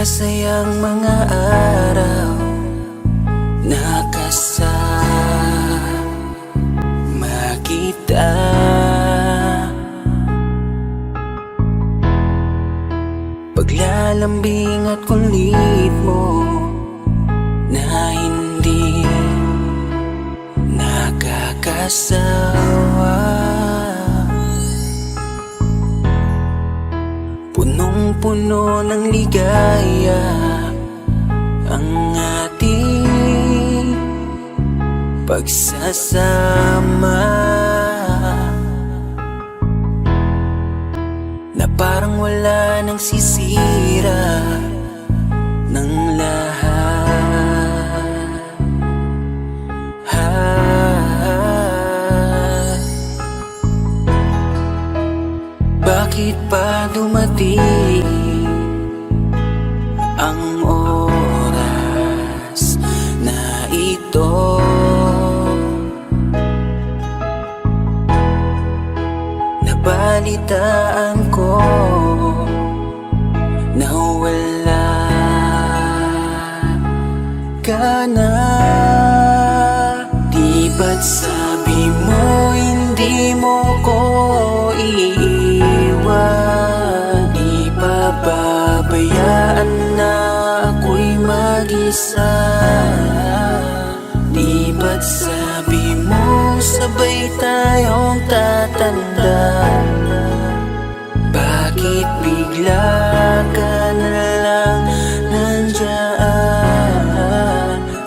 masayang mga araw na kasama kita. Paglalambing at kulit mo na hindi nakakasawa. Punong-puno ng ligaya ang ating pagsasama, na parang wala nang sisira ng lahat. Bakit pa dumating ang oras na ito? Nabalitaan ko na wala ka na. Di ba't sabi mo hindi mo ko iiwan? Di pa babayaan na ako'y mag-isa? Di ba't sabi mo sabay tayong tatanda? Bakit bigla ka na lang nandyan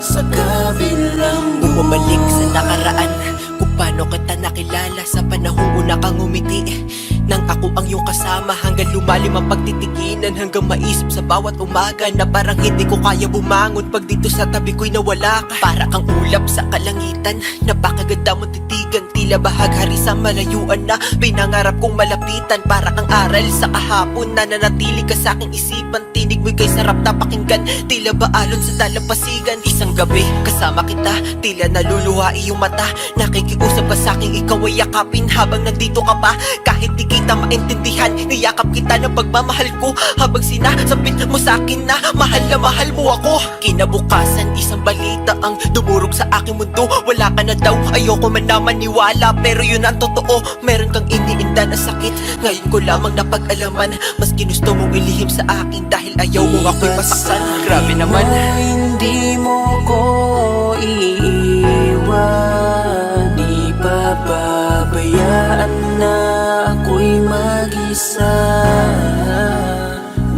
sa kabilang buhay? Bumalik sa nakaraan, kung paano kita nakilala sa panahong una kang umiti. Nang ako ang iyong kasama, hanggang lumalim ang pagtitiginan, hanggang maisip sa bawat umaga na parang hindi ko kaya bumangon pag dito sa tabi ko'y nawala ka. Para kang ulap sa kalangitan, napakaganda mo titigan, tila bahaghari sa malayuan na pinangarap kong malapitan. Para kang aral sa kahapon na nanatili ka sa aking isipan, tinig mo'y kay sarap na pakinggan, tila ba alon sa dalampasigan. Isang gabi kasama kita, tila naluluha iyong mata, nakikiusap ka sa aking ikaw ay yakapin habang nandito ka pa. Kahit di kita maintindihan, niyakap kita ng pagmamahal ko, habang sinasabit mo sa akin na mahal mo ako. Kinabukasan, isang balita ang dumurog sa aking mundo. Wala ka na daw, ayoko man na maniwala, pero yun ang totoo. Meron kang iniinda na sakit, ngayon ko lamang napag-alaman. Mas ginusto mong ilihim sa akin dahil ayaw mo ako'y masaktan. Grabe naman. Hindi mo ko iiwan, di pa babayaan na ako'y mag-isa.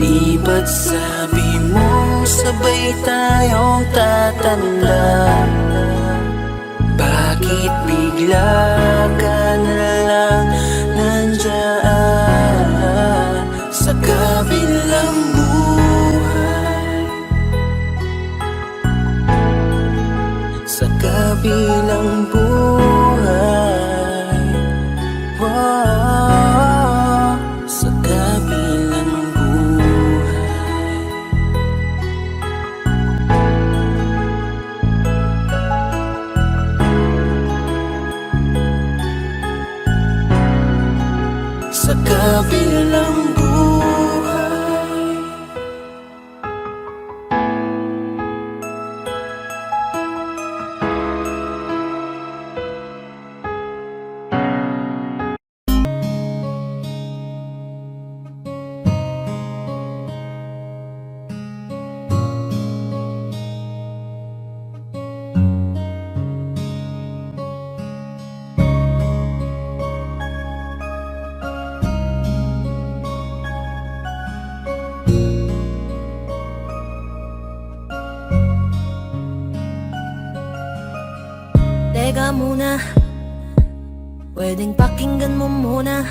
Di ba't sabi mo sabay tayong tatanda? Bakit bigla ka na lang nandyan sa kabilang buhay? Sa kabilang buhay, wow, sa kabilang buhay. Sa kabilang buhay. Teka muna, pwedeng pakinggan mo muna.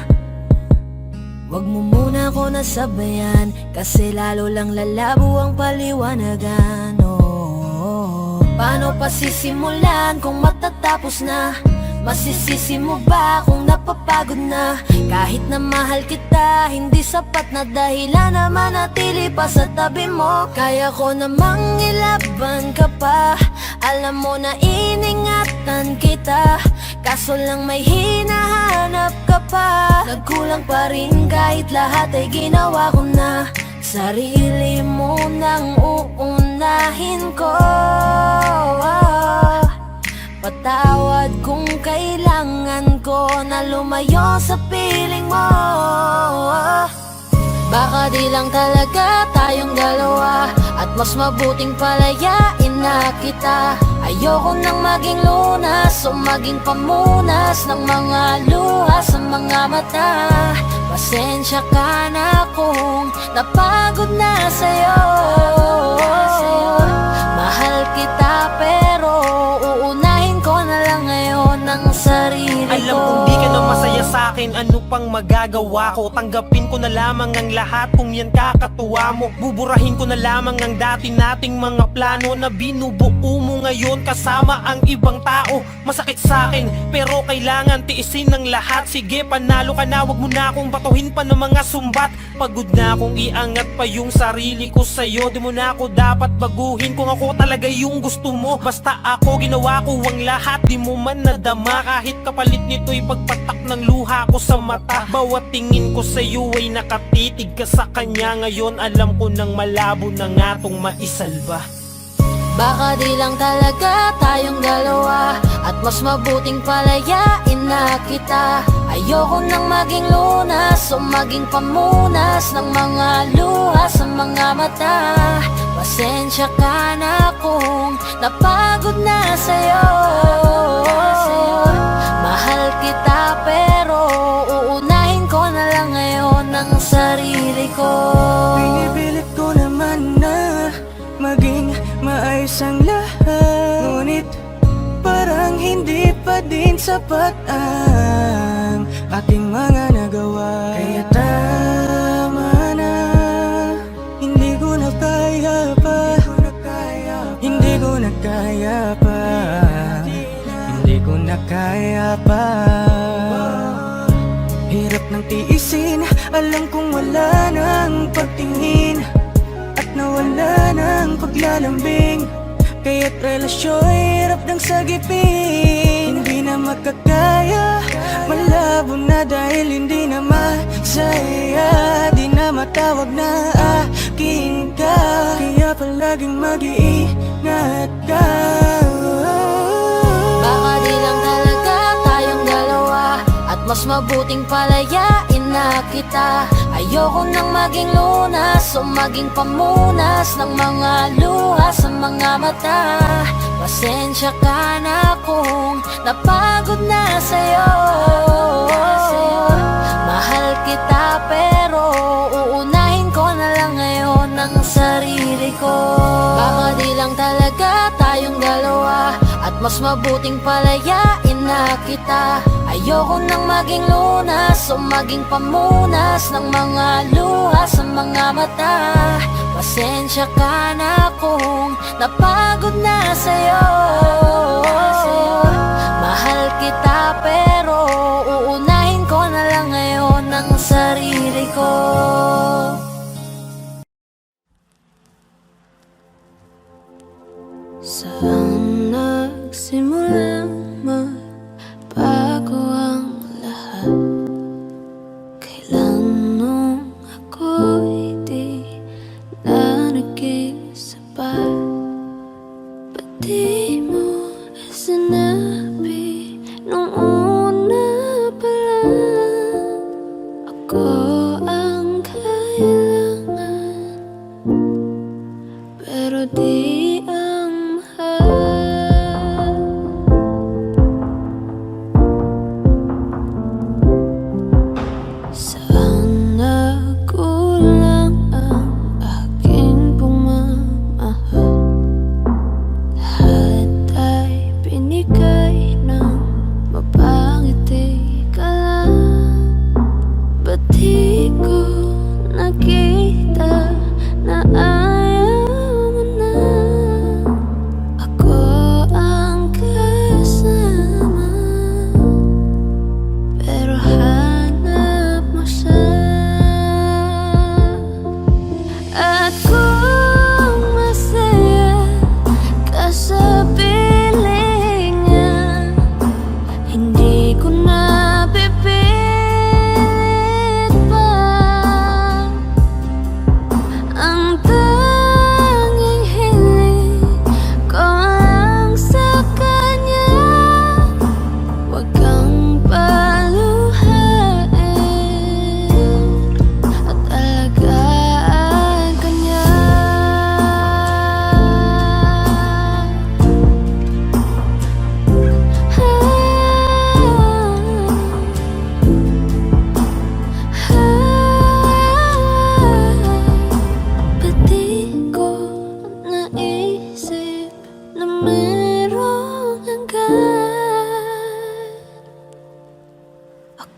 Wag mo muna ako nasabayan, kasi lalo lang lalabo ang paliwanagan. Paano pa sisimulan kung matatapos na? Masisisi mo ba kung napapagod na? Kahit na mahal kita, hindi sapat na dahilan na manatili pa sa tabi mo. Kaya ko namang ilaban ka pa, alam mo na iningatan kita, kaso lang may hinahanap ka pa. Nagkulang pa rin kahit lahat ay ginawa ko na. Sarili mo nang uunahin ko. Patawad kung kailangan ko na lumayo sa piling mo. Baka di lang talaga tayong dalawa, at mas mabuting palayain na kita. Ayoko nang maging lunas o maging pamunas ng mga luha sa mga mata. Pasensya ka na kung napagod na sa'yo. Mahal kita pero uunahin ko na lang ngayon ang sarili ko. Alam kong di ka na masaya sa'kin, ano pang magagawa ko? Tanggapin ko na lamang ang lahat kung yan kakatuwa mo. Buburahin ko na lamang ang dati nating mga plano na binubuo mo ngayon kasama ang ibang tao. Masakit sa'kin pero kailangan tiisin ng lahat. Sige, panalo ka na, wag mo na akong batuhin pa ng mga sumbat. Pagod na akong iangat pa yung sarili ko sa'yo. Di mo na ako dapat baguhin kung ako talaga yung gusto mo. Basta ako ginawa ko ang lahat, di mo man nadama. Kahit kapalit nito'y pagpatak ng luha ko sa mata. Bawat tingin ko sa'yo ay nakatitig ka sa kanya. Ngayon alam ko nang malabo na nga tong maisalba. Baka di lang talaga tayong dalawa, at mas mabuting palayain na kita. Ayoko nang maging lunas o maging pamunas ng mga luha sa mga mata. Pasensya ka na kung napagod na sa'yo. Mahal kita pero uunahin ko na lang ngayon ang sarili ko. Pinipilit ko naman na maging maayos ang lahat, ngunit parang hindi pa din sapat ang aking mga nagawa. Kaya tama na, hindi ko na kaya pa, hindi ko na kaya pa, hindi ko na kaya pa. Hirap ng tiisin, alam kong wala nang pagtingin at nawala ng paglalambing. Kaya't relasyon hirap ng sagipin. Hindi na makakaya, malabo na dahil hindi na masaya. Di na matawag na akin ka, kaya palaging mag-iingat ka. Baka di lang talaga tayong dalawa, at mas mabuting palayain na kita. Ayoko nang maging lunas o maging pamunas ng mga luha sa mga mata. Pasensya ka na kung napagod na sa'yo. Mahal kita pero uunahin ko na lang ngayon ang sarili ko. Baka di lang talaga tayong dalawa, at mas mabuting palayain na kita. Ayoko nang maging lunas o maging pamunas ng mga luha sa mga mata. Pasensya ka na kung napagod na sa'yo. Mahal kita pero uunahin ko na lang ngayon ang sarili ko. Saan nagsimulang magbago ang lahat? Kailan nung ako'y di na naging sapat? Ba't di mo na sinabi nung una pa lang? Ako ang kailangan, pero di ang mahal. Saan nagkulang ang aking pagmamahal? Lahat ay binigay ng mababa.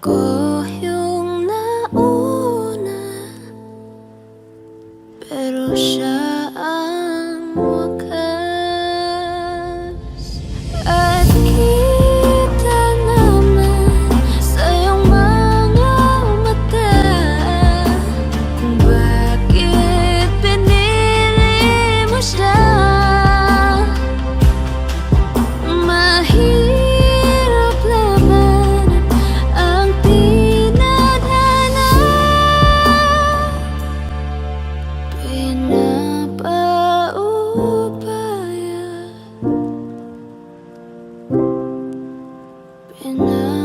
Ako yung nauna, pero siya ang wakas. At kita naman sa iyong mga mata kung bakit pinili mo siya. Mahirap labanan ang tinadhana, pinapaubaya, pinapaubaya,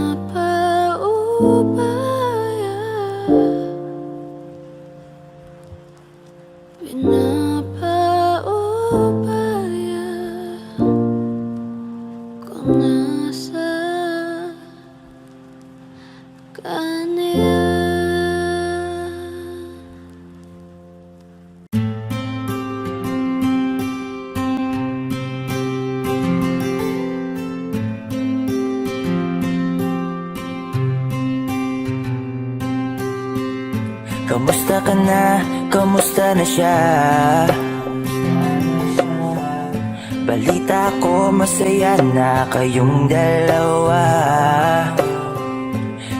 pinapaubaya kung nasa kanya. Kamusta ka na? Kamusta na siya? Balita ko masaya na kayong dalawa.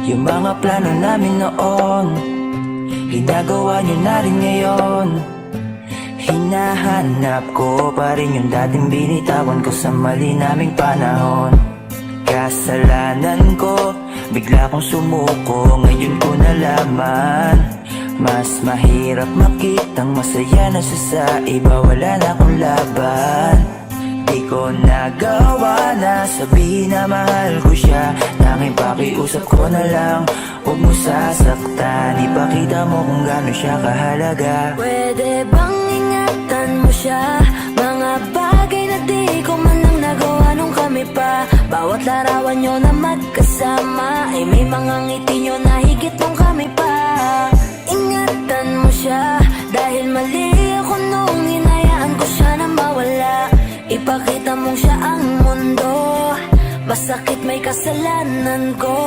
Yung mga plano namin noon, ginagawa nyo na rin ngayon. Hinahanap ko pa rin yung dating binitawan ko sa mali naming panahon. Kasalanan ko, bigla kong sumuko, ngayon ko nalaman. Mas mahirap makitang masaya na siya sa iba, wala na akong laban. Di ko nagawa na sabihin na mahal ko siya, tanging pakiusap ko na lang, huwag mo sasaktan. Ipakita mo kung gaano siya kahalaga. Pwede bang ingatan mo siya? Mga bagay na di ko man lang nagawa nung kami pa. Bawat larawan nyo na magkasama ay may mga ngiti nyo na higit nung kami pa. Ingatan mo siya dahil mali ako nung hinayaan ko siya na mawala. Ipakita mong siya ang mundo, masakit may kasalanan ko.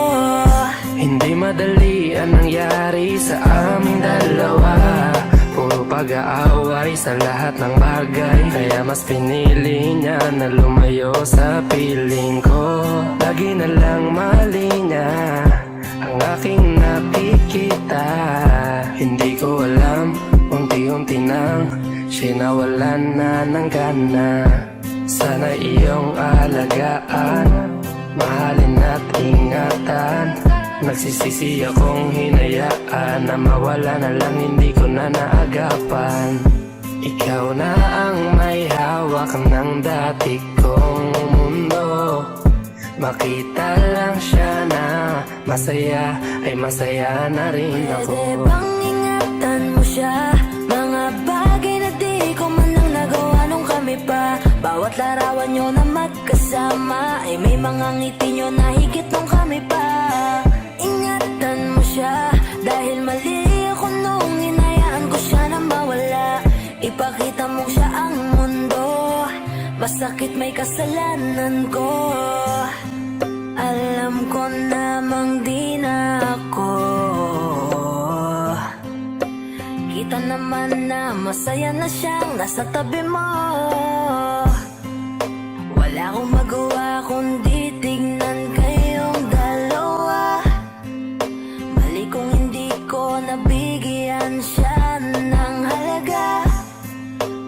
Hindi madali ang nangyari sa aming dalawa. Puro pag-aaway sa lahat ng bagay, kaya mas pinili niya na lumayo sa piling ko. Lagi na lang mali niya ang aking nakikita. Hindi ko alam, unti-unti nang siya nawalan na ng gana. Sana iyong alagaan, mahalin at ingatan. Nagsisisi akong hinayaan na mawala na lang, hindi ko na naagapan. Ikaw na ang may hawak ng dati kong mundo. Makita lang siya na masaya, ay masaya na rin ako. Pwede bang ingatan mo siya? Mga bagay na di ko man lang nagawa nung kami pa. Bawat larawan nyo na magkasama ay may mga ngiti nyo na higit nung kami pa. Ingatan mo siya dahil mali ako nung hinayaan ko siya na mawala. Ipakita mo siya ang mundo, masakit may kasalanan ko. Alam ko namang di na ako. Kita naman na masaya na siyang nasa tabi mo. Wala akong magawa kundi tignan kayong dalawa. Mali kung hindi ko nabigyan siya ng halaga.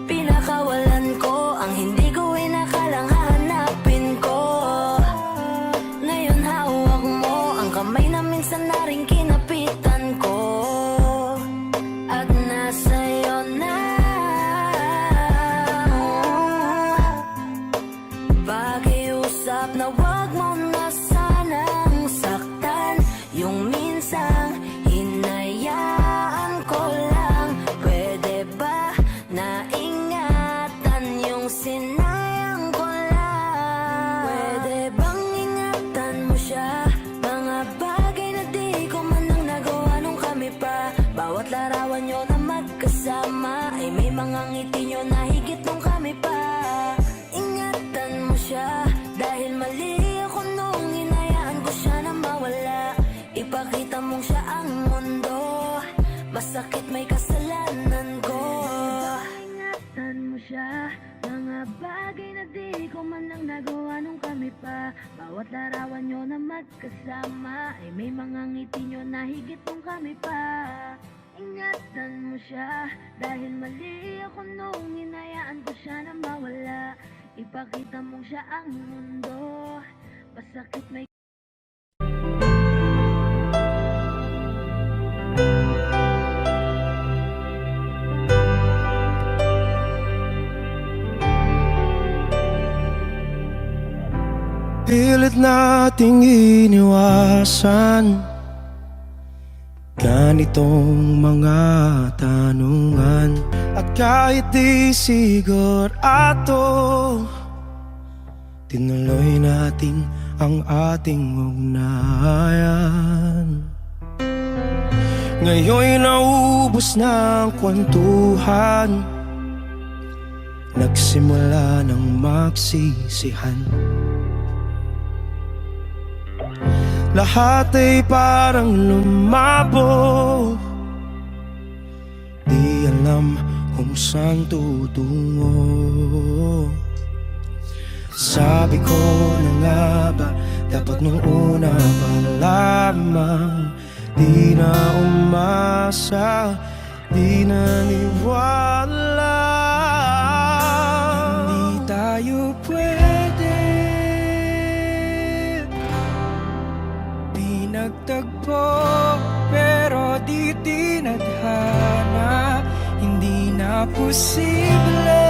Pinakawalan ko ang hindi ko inakalang hahanapin ko. Ngayon hawak mo ang kamay na minsan na rin kinapitan ko. At nasa'yo na pakiusap na Bawat larawan nyo na magkasama ay may mga ngiti nyo na higit nung kami pa. Ingatan mo siya dahil mali ako nung hinayaan ko siya na mawala. Ipakita mong siya ang mundo, masakit may Pilit nating iniwasan ganitong mga tanungan. At kahit di sigurado, tinuloy natin ang ating ugnayan. Ngayon'y naubos na ang kwentuhan, nagsimula ng magsisihan. Lahat ay parang lumabo, di alam kung saan tutungo. Sabi ko na nga ba, dapat nung una pa lamang, di na umasa, di naniwala. Hindi tayo pwede nagtagpo, pero di tinadhana. Hindi na posible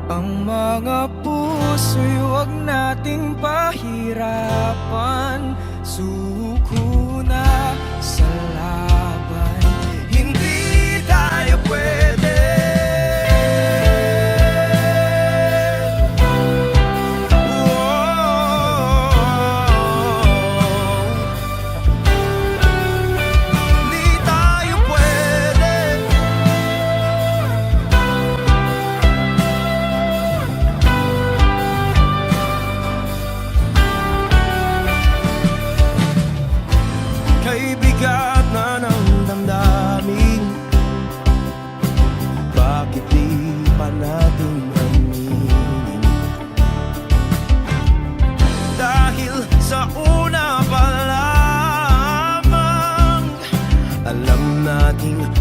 ang mga puso'y huwag nating pahirapan. Suko na sa laban, hindi tayo pwede.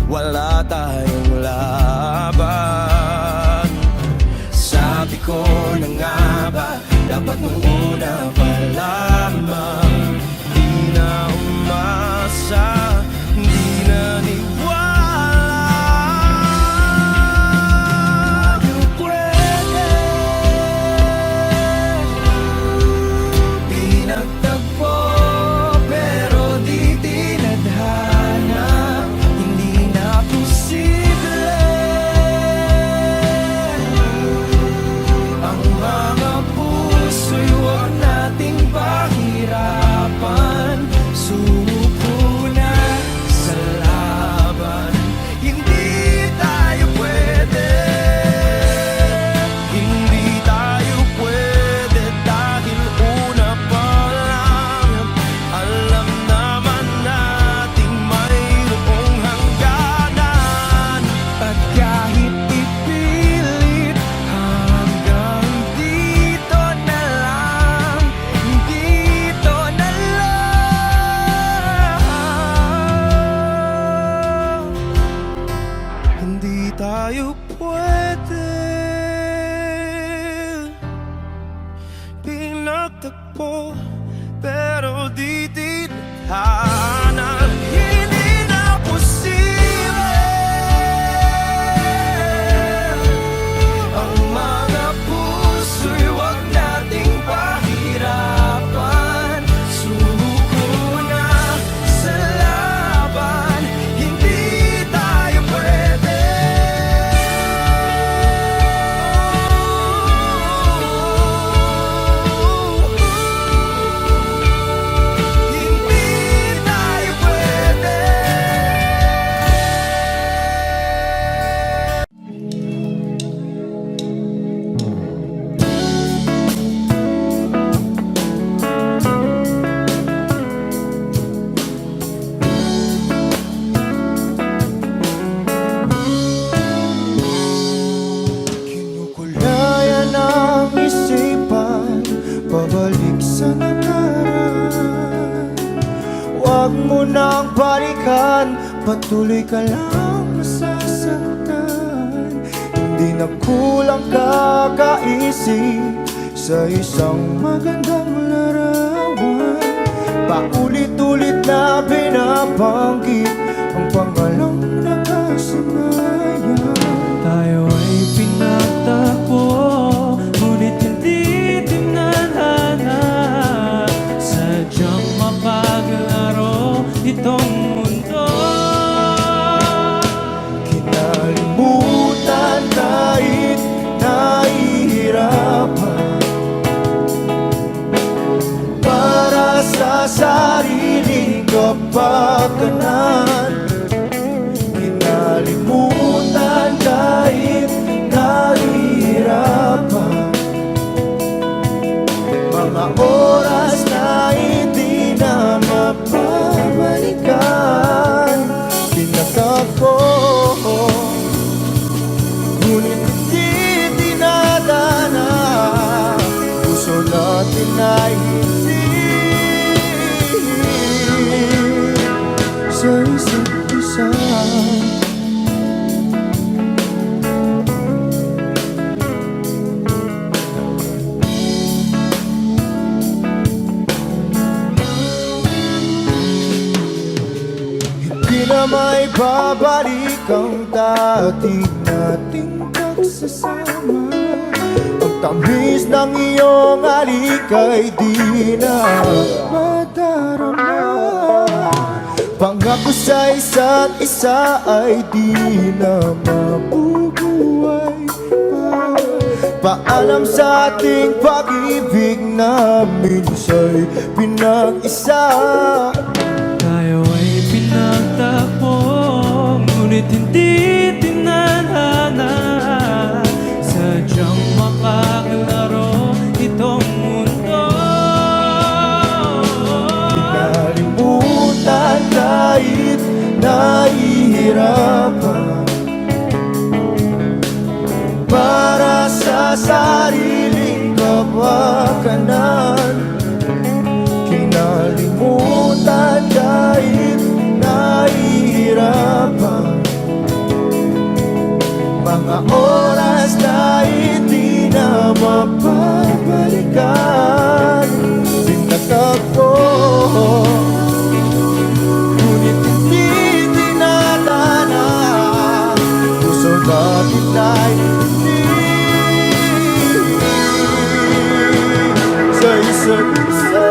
Wala tayong laban. Sabi ko na nga ba, dapat nung una pa lamang, di na umasa, di na niwala. You pwede pinagtagpo, pero di tinadhana. Suko na sa laban, hindi tayo pwede. Hindi tayo pwede dahil una pa lang, alam naman nating mayroong hangganan. At kahit ipilit, hanggang dito na lang, dito na lang. Hindi tayo pwede pinagtagpo, pero di tinadhana. Hindi na posible ang mga puso'y huwag nating pahirapan. Suko na sa laban, hindi tayo pwede. Hindi balikan, patuloy ka lang masasaktan. Hindi na kulang kakaisip sa isang magandang larawan. Paulit-ulit na binabanggit ang pangalang nakasanayan. Tayo ay pinagtagpo, ngunit hindi tinadhana. Sadyang mapaglaro itong mundo. Kinalimutan kahit nahihirapan, para sa sariling kapakanan. Kinalimutan kahit nahihirapan, mga oras na hindi na mapabalikan. Pinatagpo, ngunit hindi dinadana. Puso natin ay hindi sa isa't isa. Hindi na may babalik ang dati nating pagsasama. Ang tamis ng iyong halik ay di na madarama. Pangako sa isa't isa ay di na mabubuhay pa. Paalam sa ating pag-ibig na minsa'y pinag-isa. Tayo ay pinagtagpo, ngunit hindi tinadhana. Sadyang makakalaro itong mundo. Kinalimutan kahit nahihirapan, para sa sariling kapakanan. Kinalimutan kahit nahihirapan, mga oras na hindi na mapabalikan. Pinatagpo, ngunit hindi dinadana. Puso natin ay hindi sa isa't isa.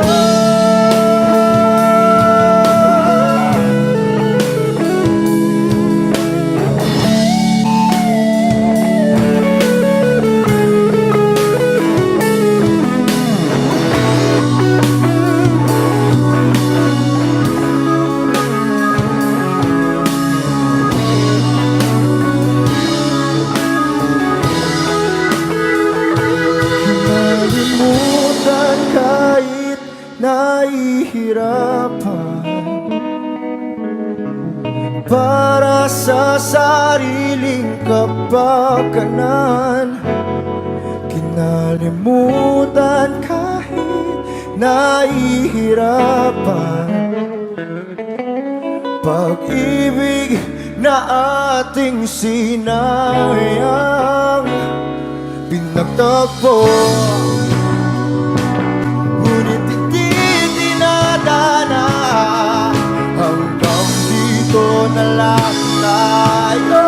Kinalimutan kahit nahihirapan, para sa sariling kapakanan. Kinalimutan kahit nahihirapan, pag-ibig na ating sinayang. Pinagtagpo, ngunit hindi dinadana. Hanggang dito na lang tayo.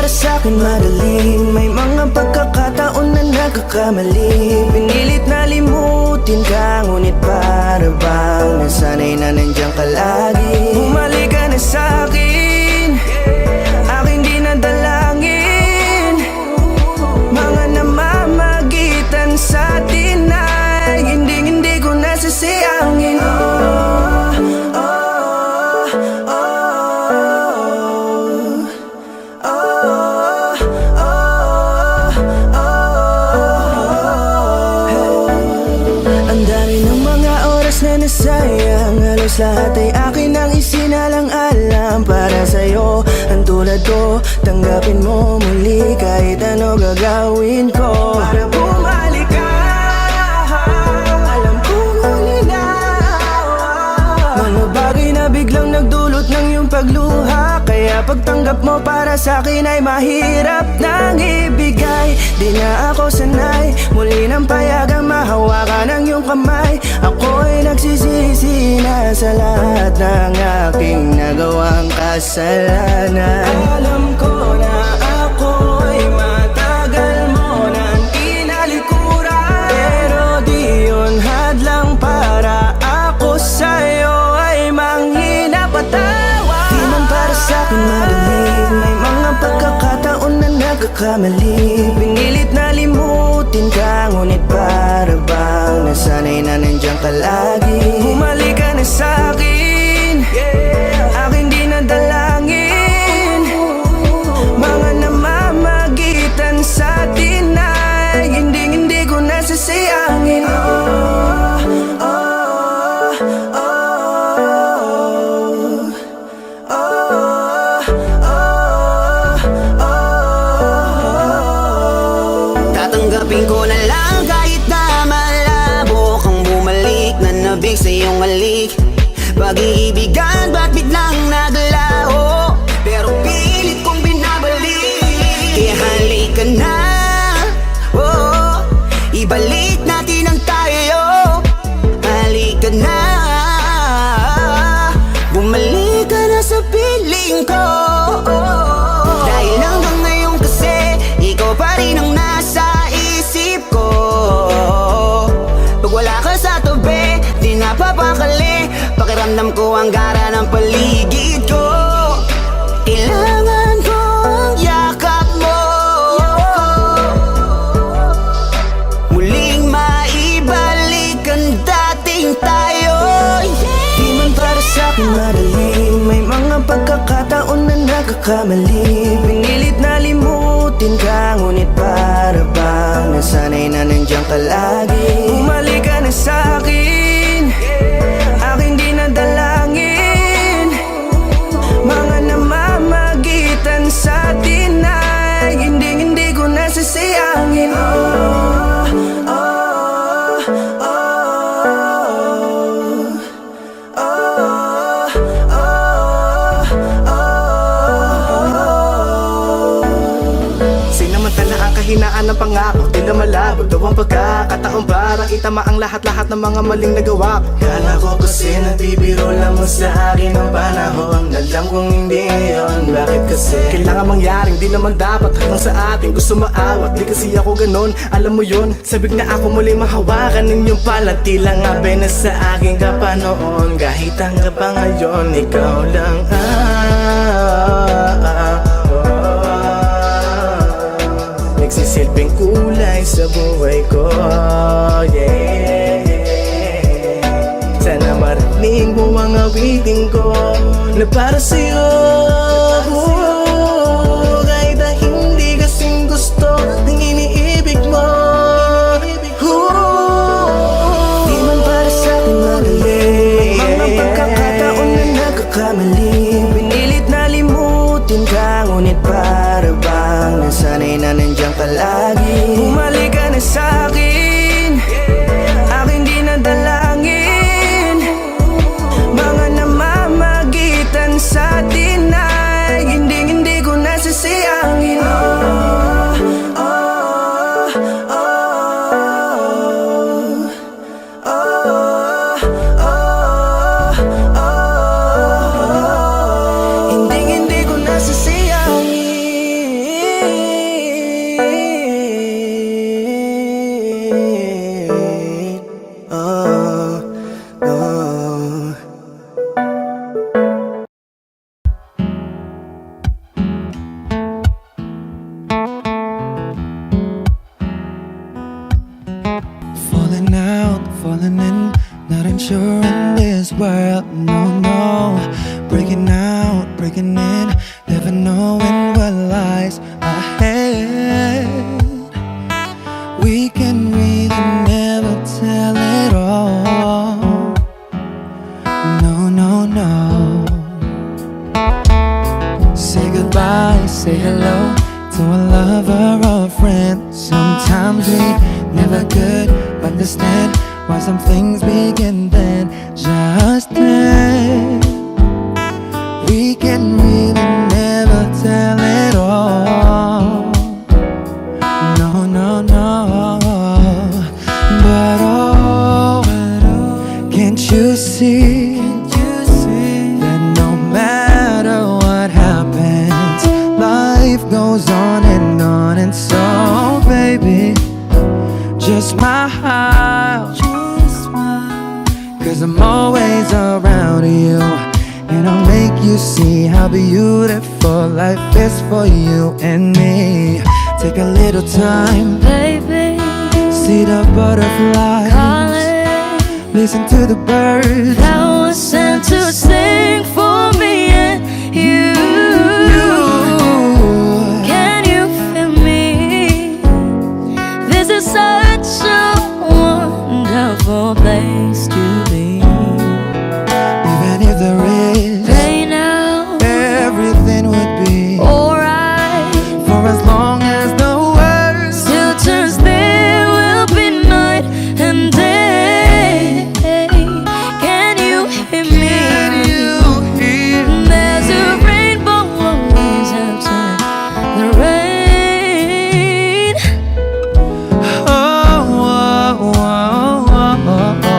para sa'kin madaling may mga pagkakataon na nagkakamali. Pinilit na limutin ka, ngunit para bang nasanay na nandiyan ka lagi. Bumalik ka na sa'kin, aking di nadalangin. Mga namamagitan sa atin ay hindi ko nasasayangin. Ang dami ng mga oras na nasayang, halos lahat ay akin ang isinalang-alam para sa'yo. Ang tulad ko, tanggapin mo muli kahit ano gagawin ko para bumalik ka. Alam kong ulinaw mga bagay na biglang nagdulot ng iyong pagluha, kaya pagtanggap mo para sa'kin ay mahirap nang ibigay. Di na ako sanay muli ng payagang mahawakan ang iyong kamay. Ako'y nagsisisi na sa lahat ng aking nagawang kasalanan. Alam ko na ako'y matagal mo nang kinalikuran, pero di yun hadlang para ako sa'yo ay manghina patawa. Di man para sa'kin madaling may mga pagkakataon na nagkakamali. Pinilit na limutin ka, ngunit para bang nasanay na nandiyan ka lagi. Bumalik ka na sa'kin, aking di nadalangin. Mga namamagitan sa atin ay hindi ko nasasayangin. Tatanggapin ko na lang kahit na malabo kang bumalik na nabig sa iyong halik. Pag-iibigan ba't biglang naglaho, pero pilit kong binabalik. Kaya halika na, oh, ibalik natin ang tayo. Halika na, bumalik ka na sa piling ko. Dahil hanggang ngayon kasi ikaw pa rin ang nasa isip ko. Pag wala ka sa tabi, di napapakali. Pakiramdam ko ang gara ng paligid ko. Kailangan ko ang yakap mo, muling maibalik ang dating tayo. Di man para sa'kin madaling may mga pagkakataon na nagkakamali. Pinilit na limutin ka, ngunit para bang nasanay na nandiyan ka lagi. Bumalik ka na sa'kin, aking di nadalangin. Mga namamagitan sa atin ay hindi ko nasasayangin. Sinamantala ang kahinaan ng pangako, tila malabo daw ang pagkakataon para itama ang lahat-lahat ng mga maling nagawa ko. Kala ko kasi nagbibiro lamang sa akin ang panahon, alam kong hindi yun. Bakit kasi kailangan mangyaring di naman dapat hanggang sa atin gusto maawat. Di kasi ako ganon, alam mo yun. Sabik na ako muli mahawakan ninyong pala, tila nga na sa akin ka pa noon. Kahit hanggang pa ngayon, ikaw lang nagsisilbing kulay sa buhay ko, yeah. Sana marinig mo ang awitin ko na para sa'yo, kahit na hindi kasing gusto ng iniibig mo. Di man para sa'kin madali mga pagkakataon na nagkakamali. Pinilit na limutin ka, ngunit para bang nasanay na nandiyan ka lagi. Bumalik ka na sa'kin, aking di nadalangin. Mga namamagitan sa atin ay sure in this world, no, no. Breaking out, breaking in, never knowing what lies ahead. We can really never tell it all. No, no, no. Say goodbye, say hello to a lover or a friend. Sometimes we never could understand why some things begin then, just then. We can really never tell it all. No, no, no. But oh, can't you see that no matter what happens, life goes on and on. And so, baby, just smile, 'cause I'm always around you, and I'll make you see how beautiful life is for you and me. Take a little time, Baby, see the butterflies, calling, listen to the birds. that was sent to sing for me and you. Can you feel me? This is such a wonderful place to be. Even if there is Right now, everything would be alright. for as long as the world Still turns, there will be night and day. Can you hear me? can you hear? There's a rainbow always after the rain. Oh, oh, oh, oh, oh.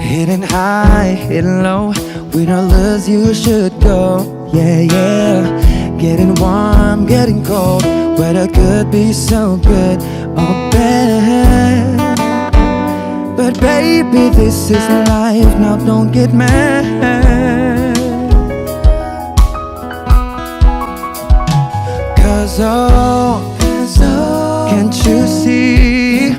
Hidden high, hidden low, with all lures you should go. Yeah, yeah. Getting warm, getting cold, weather could be so good or bad. But baby, this is life, now don't get mad. Cause oh, can't you see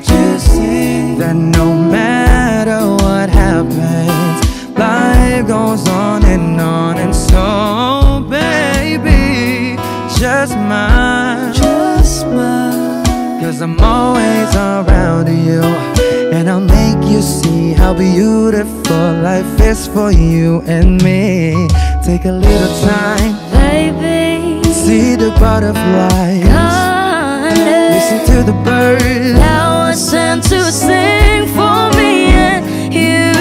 that no matter what happens, life goes on and on. And so, baby, just smile, 'cause I'm always around you, and I'll make you see how beautiful life is for you and me. Take a little time, Baby, see the butterflies, listen to the birds. that was sent to sing for me and you.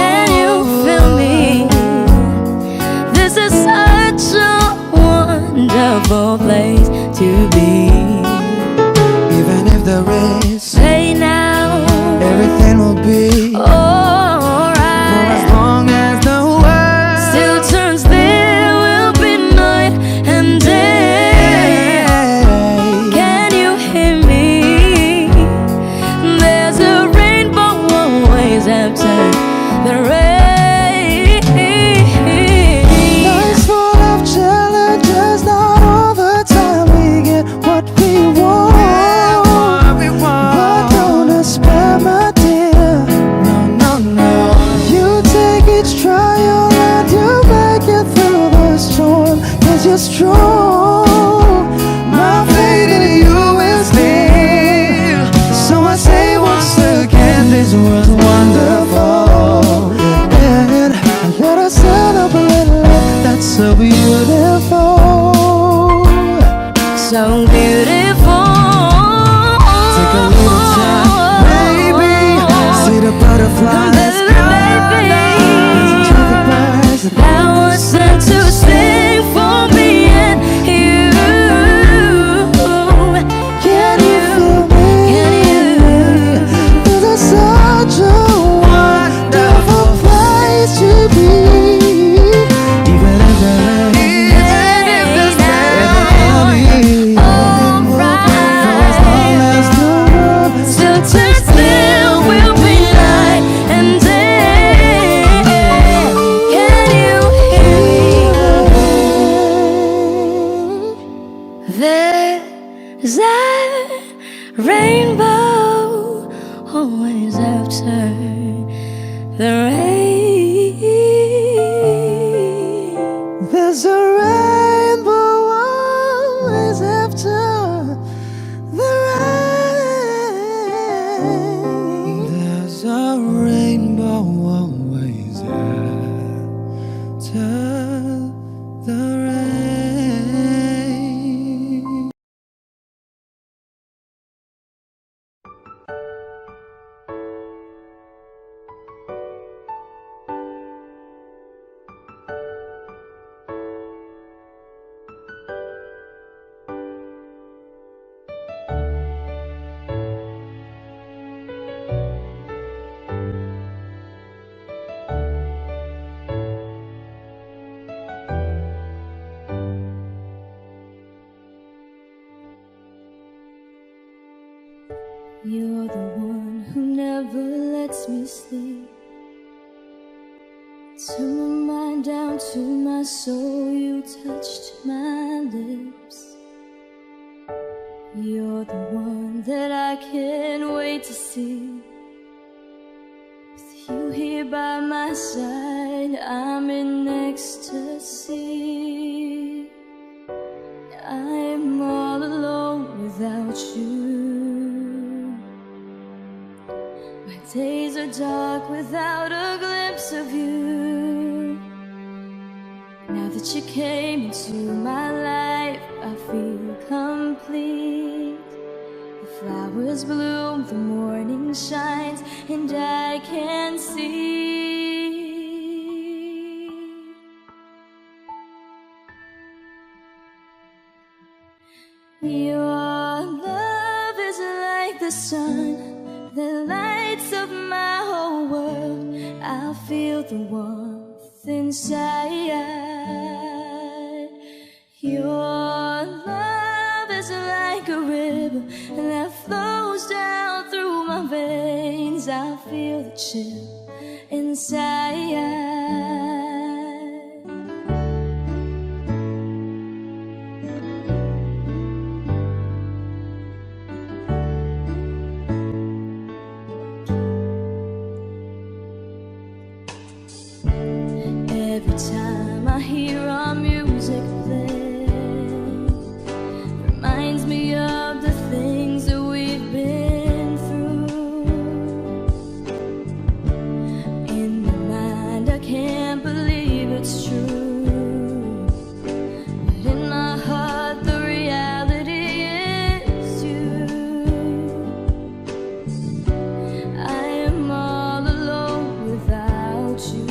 Can you feel me? This is such a wonderful place to be. Even if there is, Say now, everything will be for alright. as long as the world Still turns, there will be night and day. Can you hear me? There's a rainbow always after the rain. Life's full of challenges, not all the time we get what we want. But don't despair, my dear. No, no, no. You take each trial and you make it through the storm, 'cause you're strong. My faith in you is near. So I say once again, this world's wonderful. And let us celebrate life that's so beautiful. So beautiful. Take a little time, baby. See the butterflies, Baby, listen to the birds. that was sent to sing for me and you. after the rain. You're the one who never lets me sleep. Turn my mind down to my soul, you touched my lips. You're the one that I can't wait to see. With you here by my side, I'm in ecstasy. I'm all alone without you. My days are dark without a glimpse of you. Now that you came into my life, I feel complete. The flowers bloom, the morning shines, and I can see. Your love is like the sun that lights up my whole world. I feel the warmth inside. Your love is like a river that flows down through my veins. I feel the chill inside. Every time I hear our music play, reminds me of the things that we've been through. In my mind, I can't believe it's true, but in my heart, the reality is you. I am all alone without you.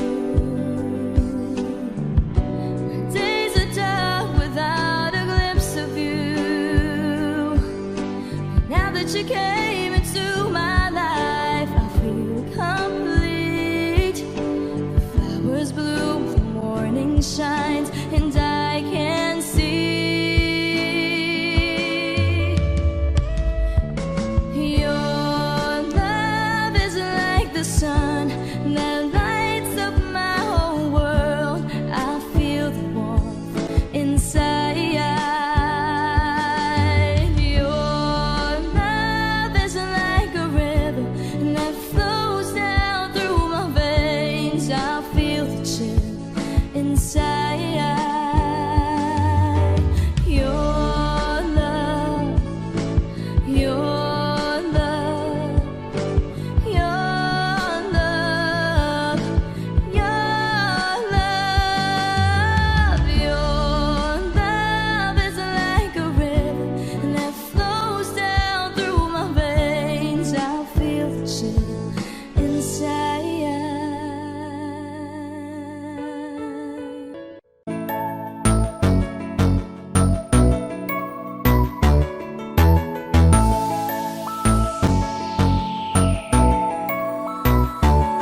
You came into my life, I feel complete. The flowers bloom, the morning shines, and I can see. Your love is like the sun that lights up my whole world. I feel the warmth inside.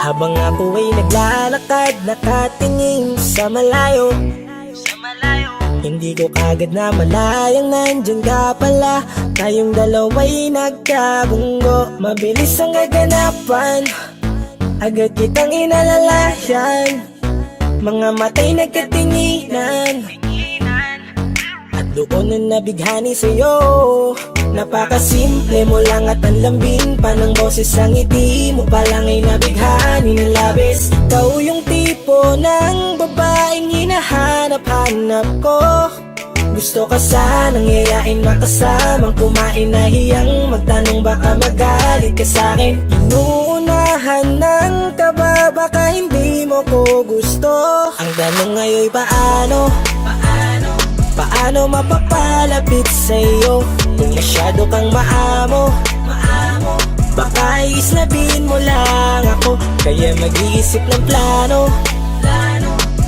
Habang ako ay naglalakad, nakatingin sa malayo, hindi ko kagad na malayang nandyan ka pala. Tayong dalawa'y nagkabunggo, mabilis ang kaganapan, agad kitang inalalayan. Mga matay nagkatinginan, at doon na nabighani sa'yo. Napakasimple mo lang at ang lambing pa ng boses, ang ngiti mo palang ay nabighani ng labis. Ikaw yung tipo ng babaeng hinahanap-hanap ko. Gusto ka sanang yayain, makasamang kumain, nahiyang magtanong baka magalit ka sa'kin. Inuunahan ng kaba, baka hindi mo ko gusto. Ang tanong ngayon paano? Paano mapapalapit sa'yo kung masyado kang maamo? Baka islabin mo lang ako, kaya mag-iisip ng plano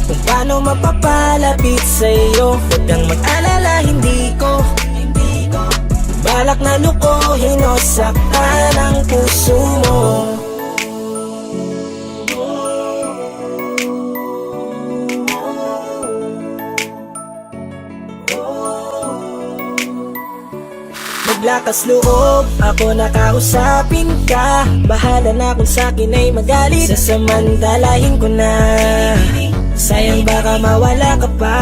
kung paano mapapalapit sa'yo. Huwag kang mag-alala, hindi ko balak na lukohin o saktan ang puso mo. Maglakas loob, ako nakausapin ka. Bahala na kung sa'kin ay magalit, sasamantalahin ko na. Sayang baka mawala ka pa.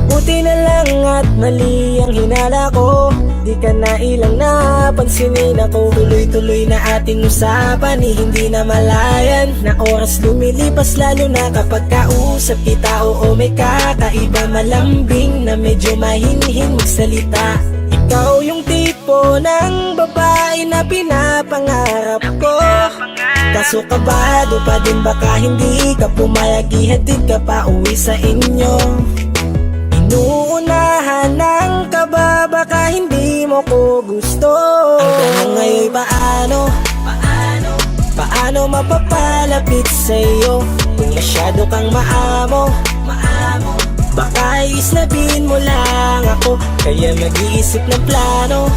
Buti na lang at mali ang hinala ko, di ka na ilang napansinin ako. Tuloy-tuloy na ating usapan, hindi na malayan na oras lumilipas, lalo na kapag kausap kita. Oo, may kakaiba, malambing na medyo mahinhin magsalita. Ikaw yung tipo ng babae na pinapangarap ko, kaso kabado pa din, baka hindi ka pumayag, ihatid ka pa uwi sa inyo. Inuunahan ng kaba, baka hindi mo ko gusto. Ang tanong ngayon paano? Paano mapapalapit sa'yo kung masyado kang maamo? Baka islabin mo lang ako, kaya mag-iisip ng plano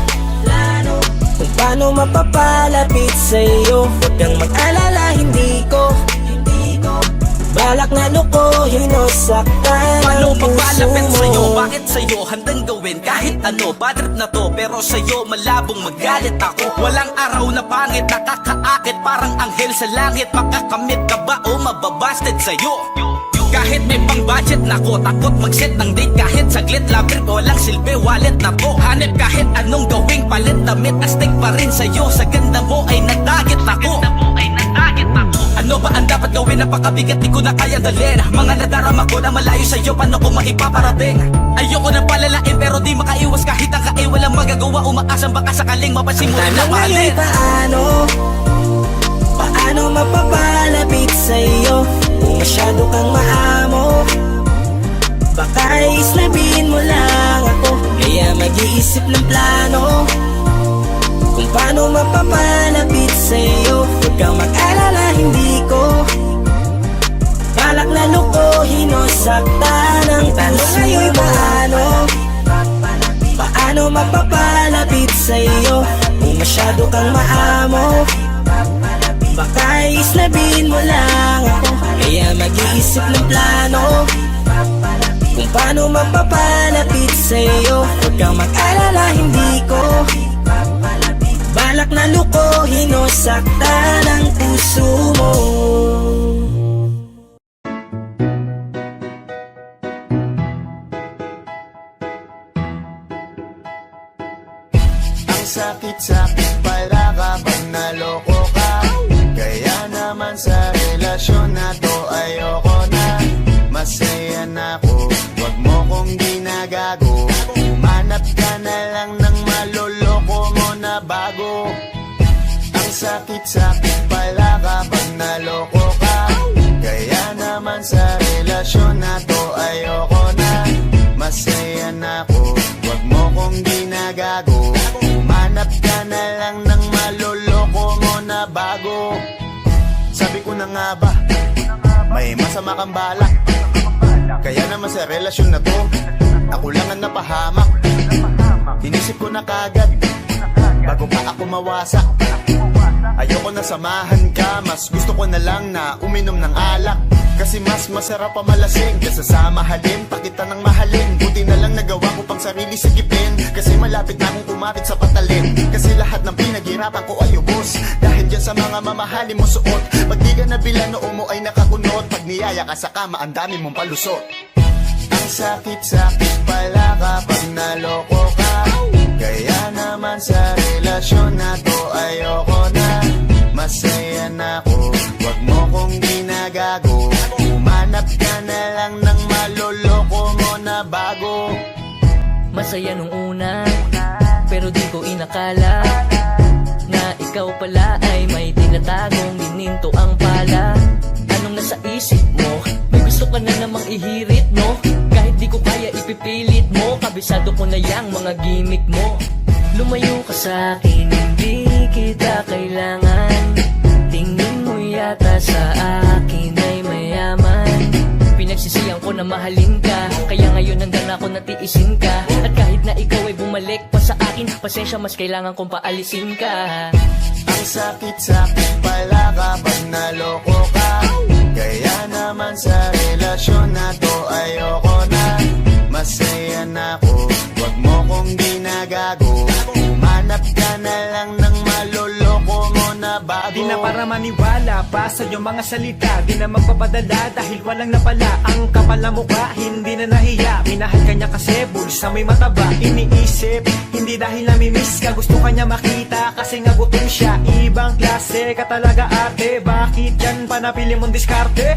kung paano mapapalapit sa'yo. Huwag kang mag-alala, hindi ko balak na lukohin o saktan Paano ang puso papalapit mo. sa'yo? Bakit sa'yo? Handang gawin kahit ano. Bad trip na to, pero sa'yo malabong magalit ako. Walang araw na pangit, nakakaakit parang anghel sa langit. Makakamit ka ba o mababasted sa'yo? Kahit may pang budget na ko, takot mag-set ng date kahit saglit. Labir ko lang silbi, wallet na to. Hanip kahit anong gawing palit, damit astig pa rin sa'yo. Sa ganda mo ay nagtagit ako. Ano ba ang dapat gawin? Napakabigat, di ko na kaya dalhin. Mga nadarama ko na malayo sa'yo, paano ko maipaparating? Ayoko na palalain pero di makaiwas kahit ang kae. Walang magagawa, umaasang baka sakaling mapansin mo rin na Tanong mahalin. ngayon paano mapapalapit sa'yo kung masyado kang maamo? Baka islabin mo lang ako, kaya mag-iisip ng plano kung paano mapapalapit sa'yo. Huwag kang mag-alala, hindi ko balak na lukohin o saktan ang tanong ngayon paano mapapalapit sa'yo kung masyado kang maamo? Baka islabin mo lang ako, kaya mag-iisip ng plano kung paano mapapalapit sa'yo. Huwag kang mag-alala, hindi ko balak na lukohin o saktan ang puso mo. Ang sakit-sakit pala kapag naloko ka, kaya naman sa relasyon na to ayoko na. Masaya na ako, wag mo kong ginagago. Umanap ka na lang ng maloloko mo na bago. Ang sakit-sakit pala kapag naloko ka, kaya naman sa relasyon na to ayoko na. Masaya na ako, wag mo kong ginagago. Umanap ka na lang ng maloloko mo na bago. Sabi ko na nga ba, may masama kang balak, kaya naman sa relasyon na to ako lang ang napahamak. Inisip ko na kagad bago pa ako mawasak. Ayoko na samahan ka, mas gusto ko na lang na uminom ng alak. Kasi mas masarap pa malasing kesa sa mahalin, pakita ng mahalin. Buti na lang nagawa ko pang sarili sigipin, kasi malapit na akong kumapit sa patalin. Kasi lahat ng pinaghirapan ko ay ubos dahil dyan sa mga mamahalin mo suot. Pag di ka nabilan, noo mo ay nakakunot. Pag niyaya ka sa kama, ang dami mong palusot. Ang sakit-sakit pala kapag naloko ka, kaya naman sa relasyon na to ayoko na. Masaya na ako, wag mo kong ginagago. Umanap ka na lang ng maloloko mo na bago. Masaya nung una, pero di ko inakala na ikaw pala ay may tinatagong gininto ang pala. Anong nasa isip mo? ihirit, no? Kahit di ko kaya ipipilit mo, kabisado ko na yang mga gimmick mo. Lumayo ka sa akin, hindi kita kailangan. Tingin mo yata sa akin ay mayaman. Pinagsisiyan ko na mahalin ka, kaya ngayon hanggang ako natiisin ka. At kahit na ikaw ay bumalik pa sa akin, pasensya, mas kailangan kong paalisin ka. Ang sakit-sakit pala kapag naloko ka. Kaya naman sa relasyon na to ayoko na. Masaya na ako, wag mo kong ginagago. Umanap ka na lang ng maloloko mo na bago. Di na para maniwala pa sa iyong mga salita. Di na magpapadala dahil walang napala. Ang kapal na mukha, hindi na nahiya. Minahal ka niya kasi bulsa may mataba. Iniisip, hindi dahil namimiss ka. Gusto ka niya makita kasi nga gutom siya. Ibang klase ka talaga ate. Bakit yan pa napili mong diskarte?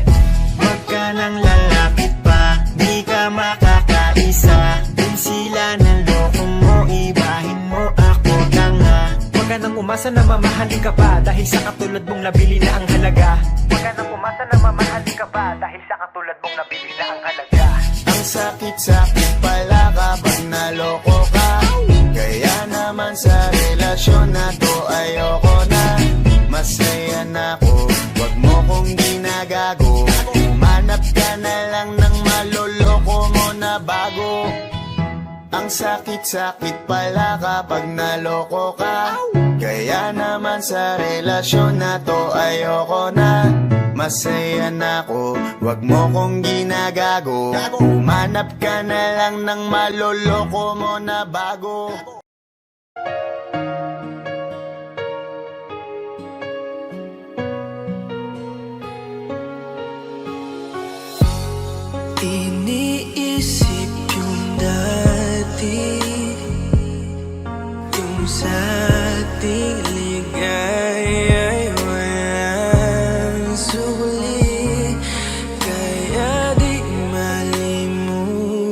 Wag ka nang lalapit pa, di ka makakaisa. Kung sila naloko mo, ibahin mo ako na nga. Wag ka nang umasa na mamahalin ka pa, dahil sa katulad mong nabili na ang halaga. Wag ka nang umasa na mamahalin ka pa, dahil sa katulad mong nabili na ang halaga. Ang sakit-sakit pala kapag naloko ka. Kaya naman sa relasyon na to ayoko na. Masaya na ako, wag mo kong ginagago. Umanap ka na lang ng maloloko mo na bago. Ang sakit-sakit pala kapag naloko ka. Kaya naman sa relasyon na to ayoko na. Masaya na ako, wag mo kong ginagago. Umanap ka na lang ng maloloko mo na bago. Iniisip yung dati, yung sa ating ligay ay walang suli. Kaya di malimutan,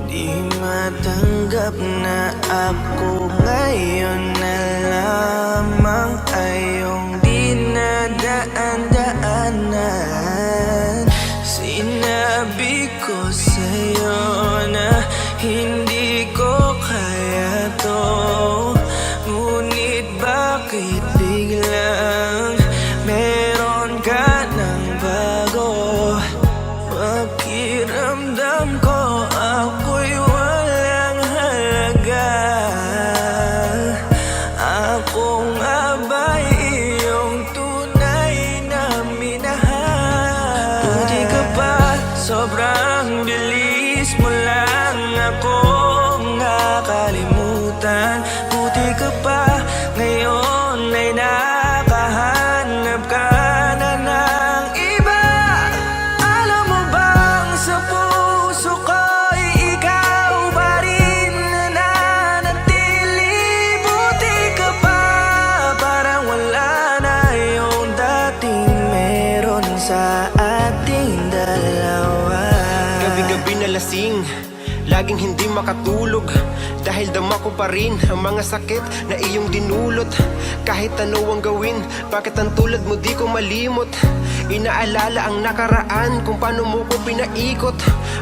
di matanggap na ako ngayon na lamang ay yung dinadaan-daanan. Sinabi ko sa'yo na hindi ko kaya to, ngunit bakit biglang meron ka ng bago? Pakiramdam ko ako'y walang halaga. Ako nga ba'y iyong tunay na minahal? Buti ka pa, sobrang bilis mo lang akong nakalimutan. Buti ka pa, ngayon ay nakahanap ka na ng iba. Alam mo bang sa puso ko'y ikaw pa rin na nanatili? Buti ka pa, parang wala na yung dating meron sa ating dalawa. Gabi-gabi na lasing, laging hindi makatulog, dahil dama ko pa rin ang mga sakit na iyong dinulot. Kahit ano ang gawin, bakit ang tulad mo di ko malimot? Inaalala ang nakaraan, kung paano mo ko pinaikot.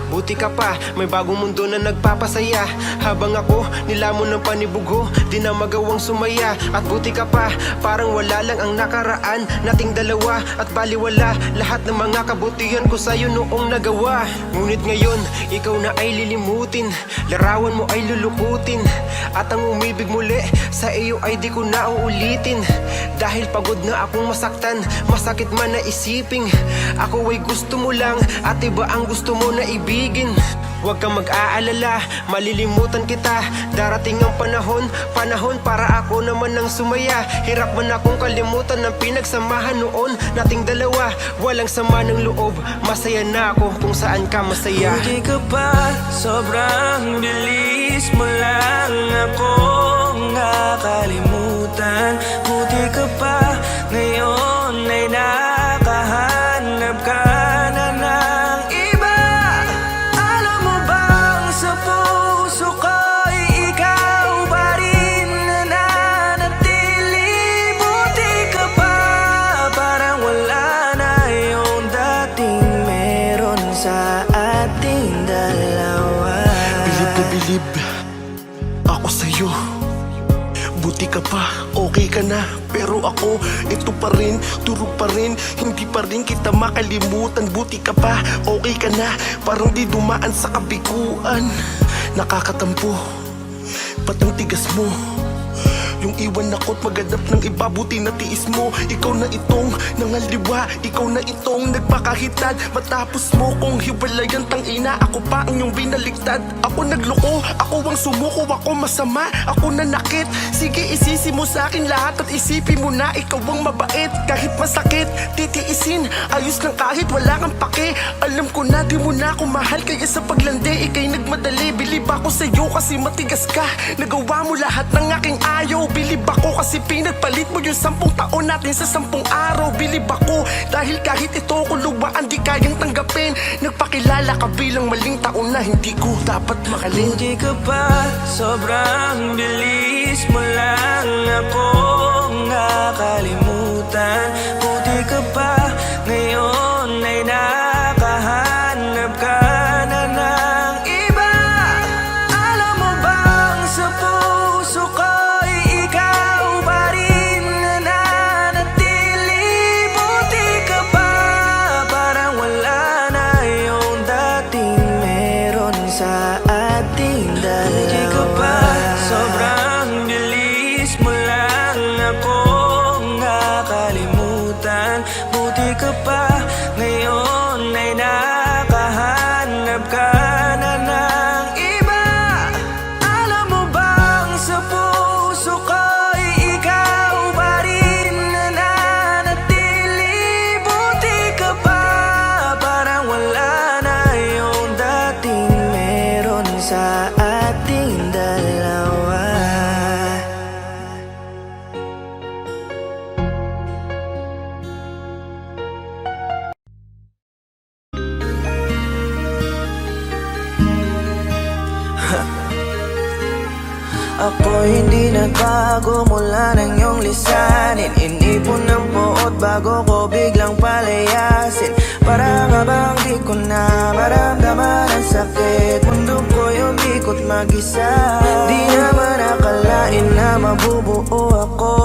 Buti ka pa, may bagong mundo na nagpapasaya. Habang ako, nilamon ng panibugho, di na magawang sumaya. At buti ka pa, parang wala lang ang nakaraan nating dalawa. At baliwala lahat ng mga kabutihan ko sa'yo noong nagawa. Ngunit ngayon, ikaw na ay lilimutin, larawan mo ay lulukutin, at ang umibig muli sa iyo ay di ko na uulitin. Dahil pagod na akong masaktan, masakit man na isiping ako ay gusto mo lang at iba ang gusto mo na ibigin. Huwag kang mag-aalala, malilimutan kita. Darating ang panahon para ako naman ang sumaya. Hirap man akong kalimutan ng pinagsamahan noon nating dalawa. Walang sama ng loob, masaya na ako kung saan ka masaya. Buti ka pa, sobrang bilis mo lang akong nakalimutan. Buti ka pa, ngayon ay nakahanap ka na ng iba. Alam mo bang sa puso ko'y ikaw pa rin na nanatili? Buti ka pa, parang wala na yung dating bilib ako sa'yo. Buti ka pa, okay ka na. Pero ako, ito pa rin, durog pa rin. Hindi pa rin kita makalimutan. Buti ka pa, okay ka na. Parang di dumaan sa kabiguan. Nakakatampo, ba't ang tigas mo? Yung iwan ako't maghanap ng iba, buti na tiis mo. Ikaw na itong nangaliwa, ikaw na itong nagpakahitad. Matapos mo kong hiwalayan, tangina, ako pa ang iyong binaliktad. Ako nagloko, ako ang sumuko, ako masama, ako nanakit. Sige, isisi mo sa akin lahat at isipin mo na ikaw ang mabait. Kahit masakit, titiisin, ayos lang kahit wala kang pake. Alam ko na di mo na ako mahal, kaya sa paglandi ikay nagmadali. Bilib ako sa'yo kasi matigas ka, nagawa mo lahat ng aking ayaw. Bilib ako kasi pinagpalit mo yung 10 taon natin sa 10 araw. Bilib ako dahil kahit ito ko luwaan di kayang tanggapin. Nagpakilala ka bilang maling taon na hindi ko dapat makalin. Buti ka pa, sobrang bilis mo lang akong nakalimutan. Buti ka pa, ngayon ay nakahanap ka na ng iba. Alam mo bang sa puso ko'y ikaw pa rin nananatili. Buti ka pa, parang wala na yung dating meron sa ating dalawa. Buti ka pa, sobrang bilis mo lang akong nakalimutan. Buti ka pa, ngayon ay nakahanap ka na ng iba. Alam mo bang sa puso ko'y ikaw pa rin nananatili. Buti ka pa, parang wala na yung dating meron sa ating dalawa. Ako hindi nagbago mula ng iyong lisanin. Inipon ng puot bago ko biglang palayasin. Para nga bang di ko na maramdaman ang sakit. Mundo ko'y umikot mag-isa. Di naman akalain na mabubuo ako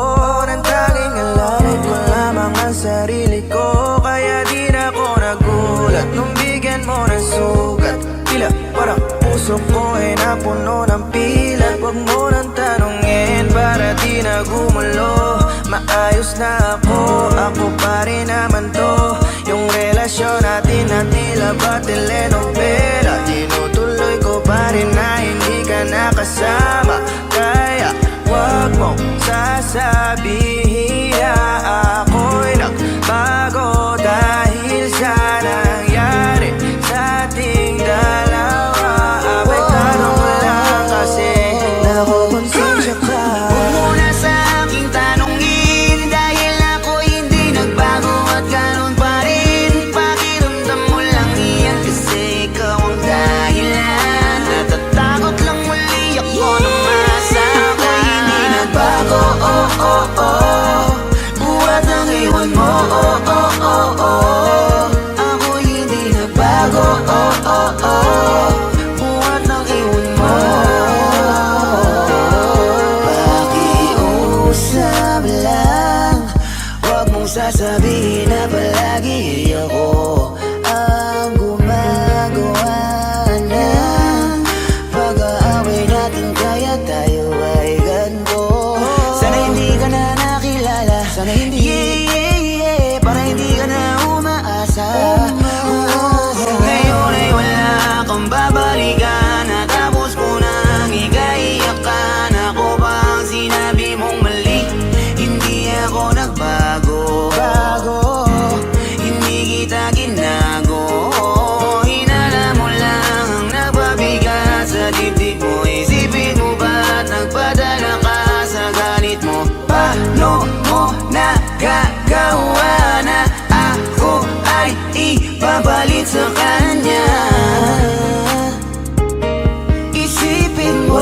ng tanging alalay ko lamang ang sarili ko. Kaya di na ako nagulat nung bigyan mo ng sugat. Tila parang puso ko ay napuno ng pilat. Huwag mo nang tanungin para di na gumulo. Maayos na ako pa rin naman to. Yung relasyon natin na tila ba telenovela. Tinutuloy ko pa rin na hindi ka nakasama. Kaya huwag mong sasabihin na ako'y nagbago dahil sa nangyari sa ating dalawa. May tanong lang kasi nakukonsensya ka. Huwag mo na sa aking tanongin dahil ako hindi nagbago at ganun pa rin. Pakiramdam mo lang iyan kasi ikaw ang dahilan. Natatakot lang muli ako na masama. Hindi nagbago, oh oh oh. Buhat ang iwan mo, oh oh oh oh. Ako hindi nagbago, oh oh oh. Buhat ang iwan mo. Pakiusap lang, huwag mong sasabihin na palagi ako ang gumagawa ng pag-aaway natin. Kaya tayo ay ganito. Sana hindi ka na nakilala. Sana hindi, para hindi ka na umaasa. Ngayon ay wala kang babalikan. Natapos ko nang ikaiyakan. Ako ba ang sinabi mong mali? Hindi ako nagbago. Hindi kita ginago. Hinala mo lang ang nagpabigat sa dibdib mo. Isipin mo ba't nagpadala ka sa galit mo? Paano mo nagagawa na ako ay ipapalit sa kanya? Isipin mo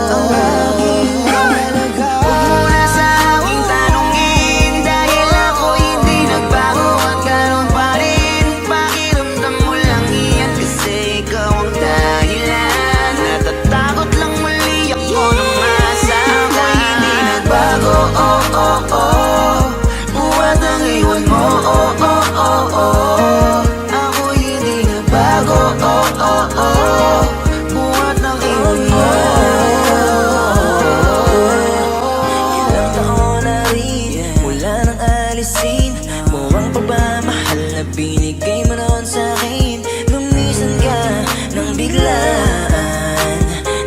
ang aking halaga. Huwag mo na sa aking tanongin dahil ako hindi nagbago at ganun pa rin. Pakiramdam mo lang iyan kasi ikaw ang dahilan. pa ba mahal na binigay mo noon sa'kin? Lumisan ka nang biglaan,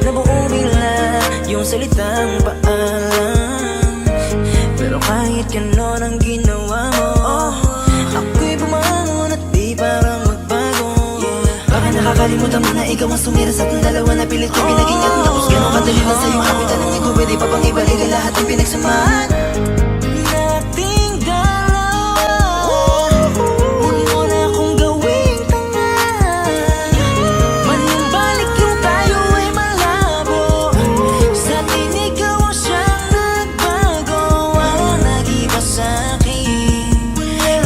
nabuo bigla yung salitang paalam. Pero kahit gano'n ang ginawa mo, ako'y bumangon at di parang magbago. Baka nakakalimutan mo na ikaw ang sumira sa ating dalawa na pilit ko pinag-ingat. Tapos gano'n kadali na sa'yo ako'y tanongin ko, pwede pa bang ibalik ang lahat ng pinagsamahan nating dalawa? Huwag mo na akong gawing tanga, manumbalik yung tayo ay malabo. Sa atin ikaw ang siyang nagbago, walang nag-iba sa'kin.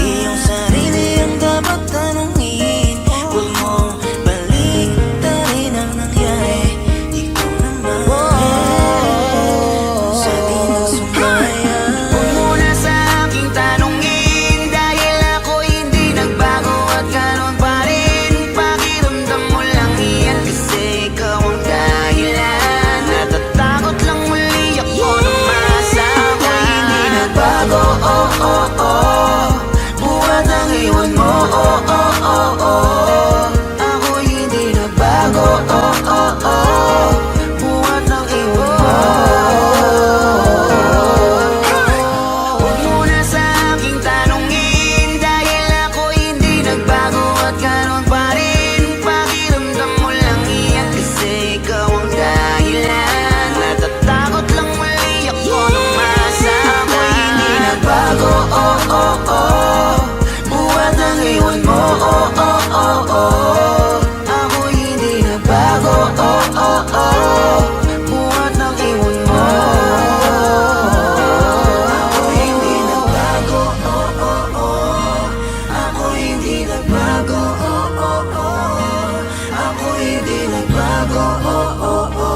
Iyong sarili ang dapat tanungin, huwag mo balik tarin ang nangyari. Ikaw naman sa atin ang sumaya. Huwag mo na sa aking tanungin, dahil ako hindi nagbago at ganon pa rin. Pakiramdam mo lang iyan, kasi ikaw ang dahilan. Natatakot lang muli ako na masama. Ako'y hindi nagbago, oh oh oh, buhat ang iwan mo, oh oh oh oh. Ako'y hindi nagbago, oh oh oh, buhat ang iwan mo. Huwag mo na sa aking tanungin, dahil ako hindi nagbago at ganon pa rin. Pakiramdam mo lang iyan, kasi ikaw ang dahilan. Natatakot lang muli ako na masama. Ako'y hindi nagbago, oh oh oh, buhat ang iwan mo, oh oh oh oh. Ako'y hindi nagbago, oh oh oh, buhat ang iwan mo. Ako'y hindi nagbago, oh oh oh. Ako'y hindi nagbago, oh oh oh. Ako'y hindi nagbago, oh oh oh.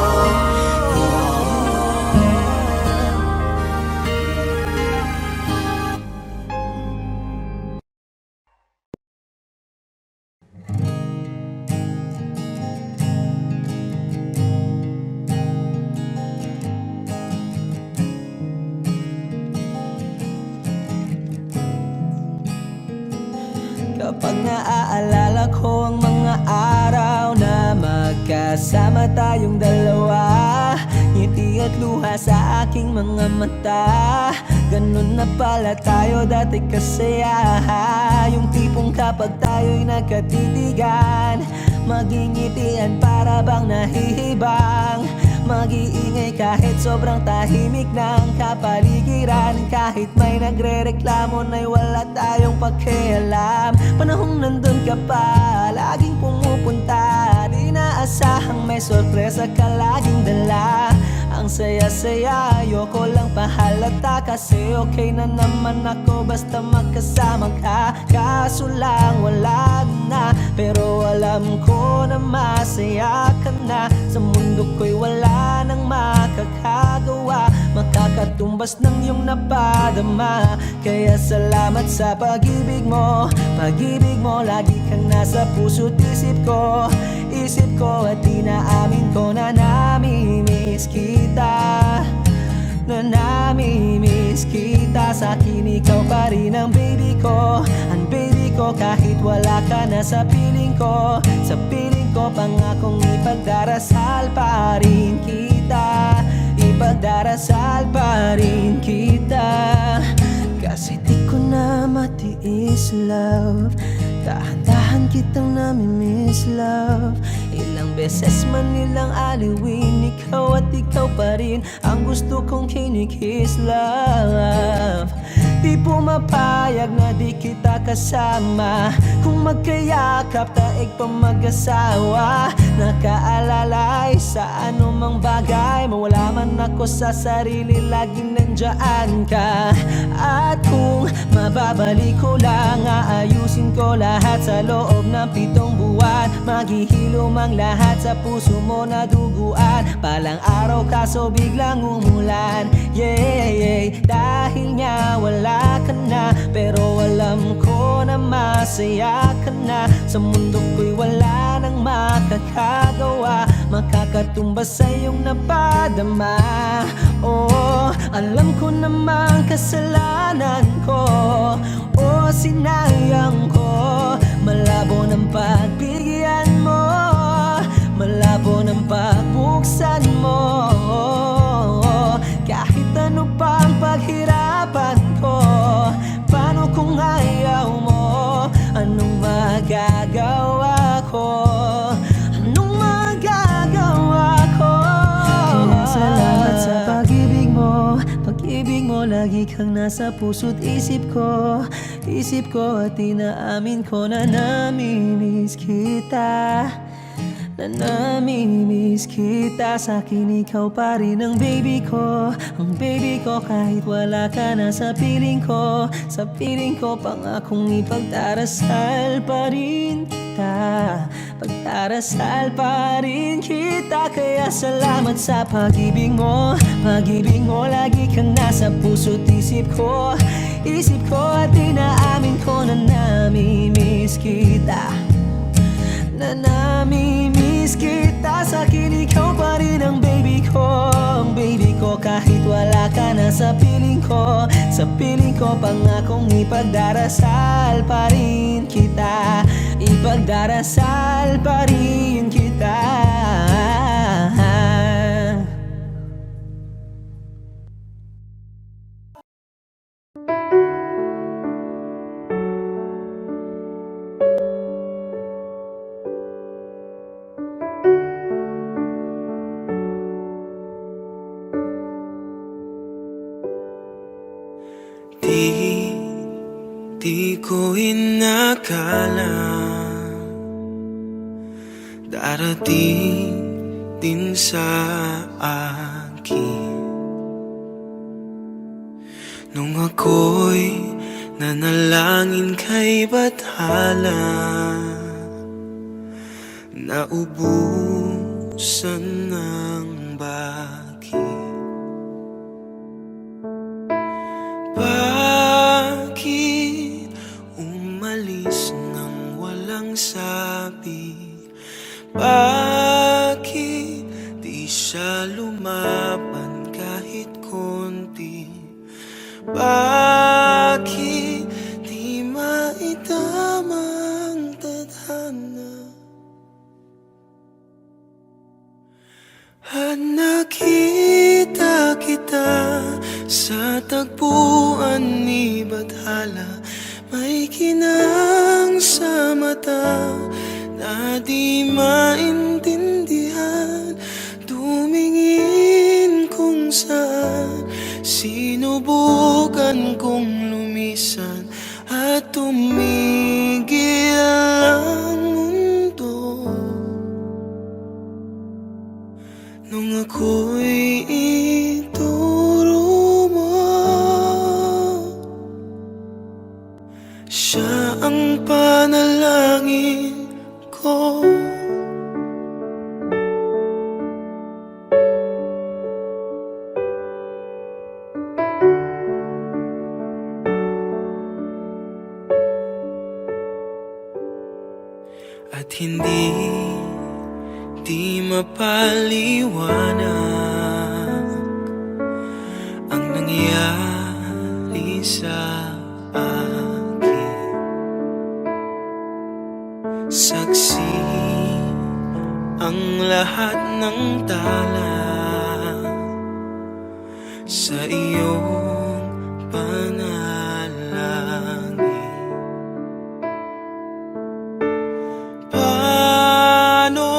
Kapag naaalala ko ang mga araw na magkasama tayong dalawa, ngiti at luha sa aking mga mata. Ganun na pala tayo dati kasaya, yung tipong kapag tayo'y nagkatitigan, magingitian para bang nahihibang. Mag-iingay kahit sobrang tahimik ng kapaligiran, kahit may nagre-reklamo na'y wala tayong pakialam. Panahong nandun ka pa, laging pumupunta, di naasahang may sorpresa ka laging dala. Ang saya-saya, ayoko lang pahalata, kasi okay na naman ako basta magkasama ka. Kaso lang wala na, pero alam ko na masaya ka na. Sa mundo ko'y wala nang makakagawa, makakatumbas ng iyong napadama. Kaya salamat sa pag-ibig mo, pag-ibig mo. Lagi kang nasa puso't isip ko, at inaamin ko na namimiss kita, na namimiss kita. Sa akin ikaw pa rin ang baby ko, ang baby ko. Kahit wala ka na sa piling ko, sa piling ko, pangakong ipagdarasal pa rin kita, ipagdarasal pa rin kita. Kasi di ko na matiis, love, dahan-dahan kitang namimiss, love. Ilang beses man nilang aliwin, ikaw at ikaw pa rin ang gusto kong kinikiss, love. Di pumapayag na di kita kasama, kung magkayakap taig pa mag-asawa. Nakaalalay sa anumang bagay, mawala man ako sa sarili, laging nandiyan ka. At kung mababalik ko lang, aayusin ko lahat sa loob ng 7 buwan. Maghihilom ang lahat sa puso mo na duguan. Palang araw kaso biglang umulan, yeah. Dahil nga wala ka na, pero alam ko na masaya ka na. Sa mundo ko'y wala nang makakagawa, makakatumbas sa iyong napadama. Oh, alam ko namang kasalanan ko, oh, sinabi lagi kang nasa puso't isip ko. Isip ko at inaamin ko na namimiss kita. Na namimiss kita. Sa'kin ikaw pa rin ang baby ko. Ang baby ko kahit wala ka na sa piling ko. Sa piling ko pangakong ipagdarasal pa rin kita. Pagdarasal pa rin kita. Kaya salamat sa pag-ibig mo. Pag-ibig mo lagi kang nasa puso't isip ko. Isip ko at inaamin ko na namimiss kita. Na namimiss kita. Sa'kin ikaw pa rin ang baby ko. Ang baby ko kahit wala ka na sa piling ko. Sa piling ko pangakong ipagdarasal pa rin kita. Ipagdarasal pa rin kita. Di ko inakala darating din sa akin nung ako'y nanalangin kay Bathala. Naubusan ng bakit. Bakit umalis nang walang sabi? Bakit di siya lumaban kahit konti? Bakit di maitama ang tadhana? At nakita kita sa tagpuan ni Bathala. May kinang sa mata na di maintindihan. Tumingin kung saan, sinubukan kong lumisan at tumigil ang mundo. Nung ako'y ituro mo, siya ang panalangin ko. At hindi di mapaliwanag ang nangyari sa akin. Saksi ang lahat ng tala sa iyong panalangin. Paano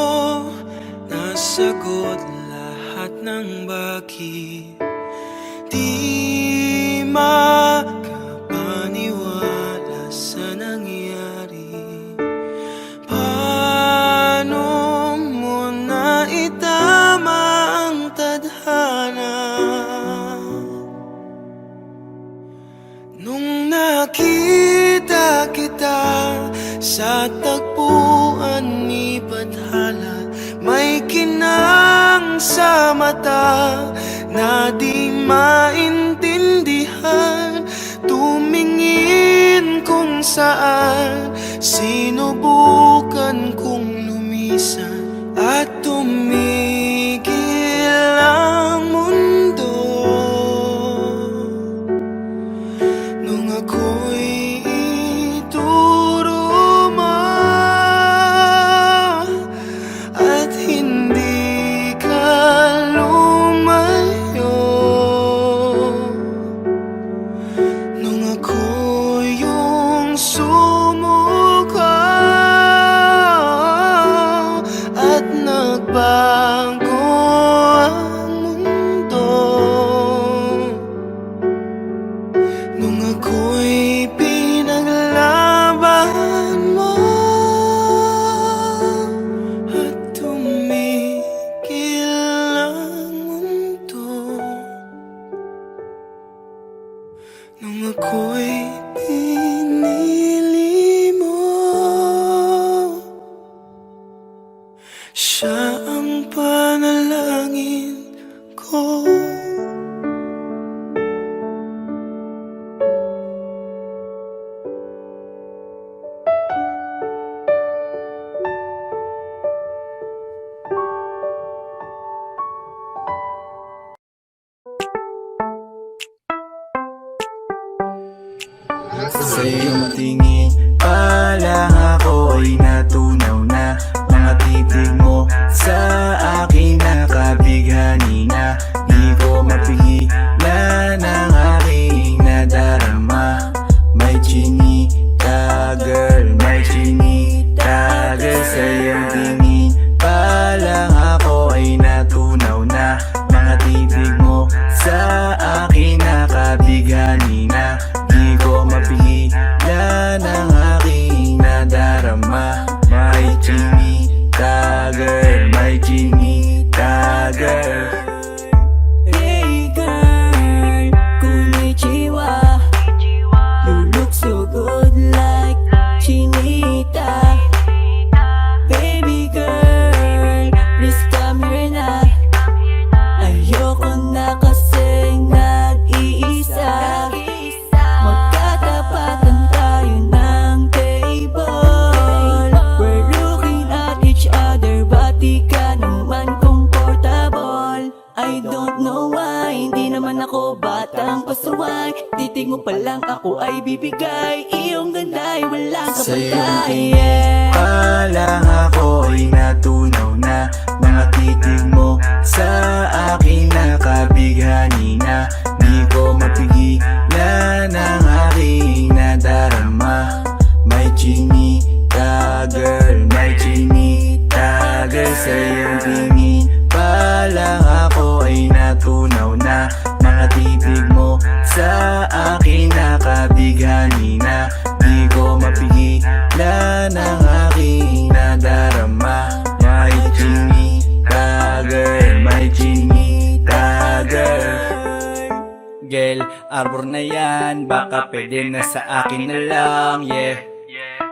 nasagot lahat ng bakit? Di makapaniwala sa nangyari. Paano mo naitama ang tadhana? Nung nakita kita sa tagpuan ni Bathala, may kinang sa mata na di maintindihan. Tumingin kung saan, sinubukan kong lumisan at tumigil ang mundo. Nung ako'y ituro mo at hindi ka lumayo. Nung ako yung sumuko at nagbago ang mundo. tingin pa lang ako ay natunaw na. Mga titig mo sa akin nakabighani na. Di ko mapigilan ang aking nadarama. May chinita girl, may chinita girl. Sa iyong tingin pa lang ako ay natunaw na. Mga titig mo sa akin nakabighani na. Di ko mapigilan ang aking nadarama. May chinita girl, may chinita girl. Hey girl, konnichiwa. You look so good like chinita. Baby girl, please come here na. Ayoko na kasing nag-iisa. Magkatapatan tayo ng table. We're looking at each other, but di ka naman comfortable. I don't know why, hindi naman ako batang pasuway. Titig mo pa lang ako ay bibigay. Iyong ganda ay walang Sa iyong kapatay. tingin pa lang ako ay natunaw na. Mga titig mo sa akin nakabighani na. Di ko mapigilan ang aking nadarama. May chinita girl, may chinita girl. Sa iyong tingin pa lang ako ay natunaw na. Mga titig mo sa akin nakabighani na. Di ko mapigilan ang aking nadarama. May chinita girl, may chinita girl. Girl, arbor na yan, baka pwede na sa akin na lang, yeah.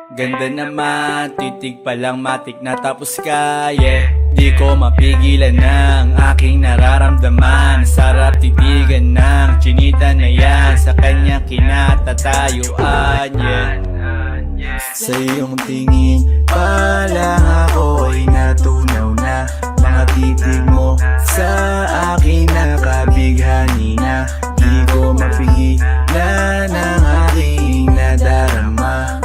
Ganda naman, titig pa lang matik na tapos ka, yeah. Di ko mapigilan ng aking nararamdaman. Sarap titigan ng chinita na yan. Sa kanya kinatatayuan, yeah. Sa iyong tingin pa lang ako ay natunaw na. Mga titig mo sa akin nakabighani na. Di ko mapigilan ang aking nadarama.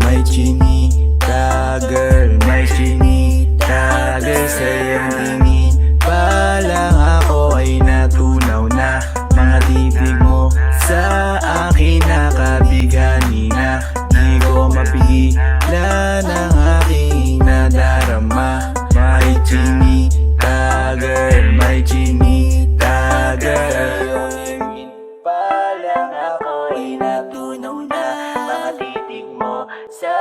May chinita girl, may chinita girl. Sa iyong tingin pa lang ako ay natunaw na. Mga titig mo sa akin nakabighani na. Di ko mapigilan ang aking nadarama. May chinita girl, may chinita girl. Pa lang ako ay natunaw na. Mga titig mo sa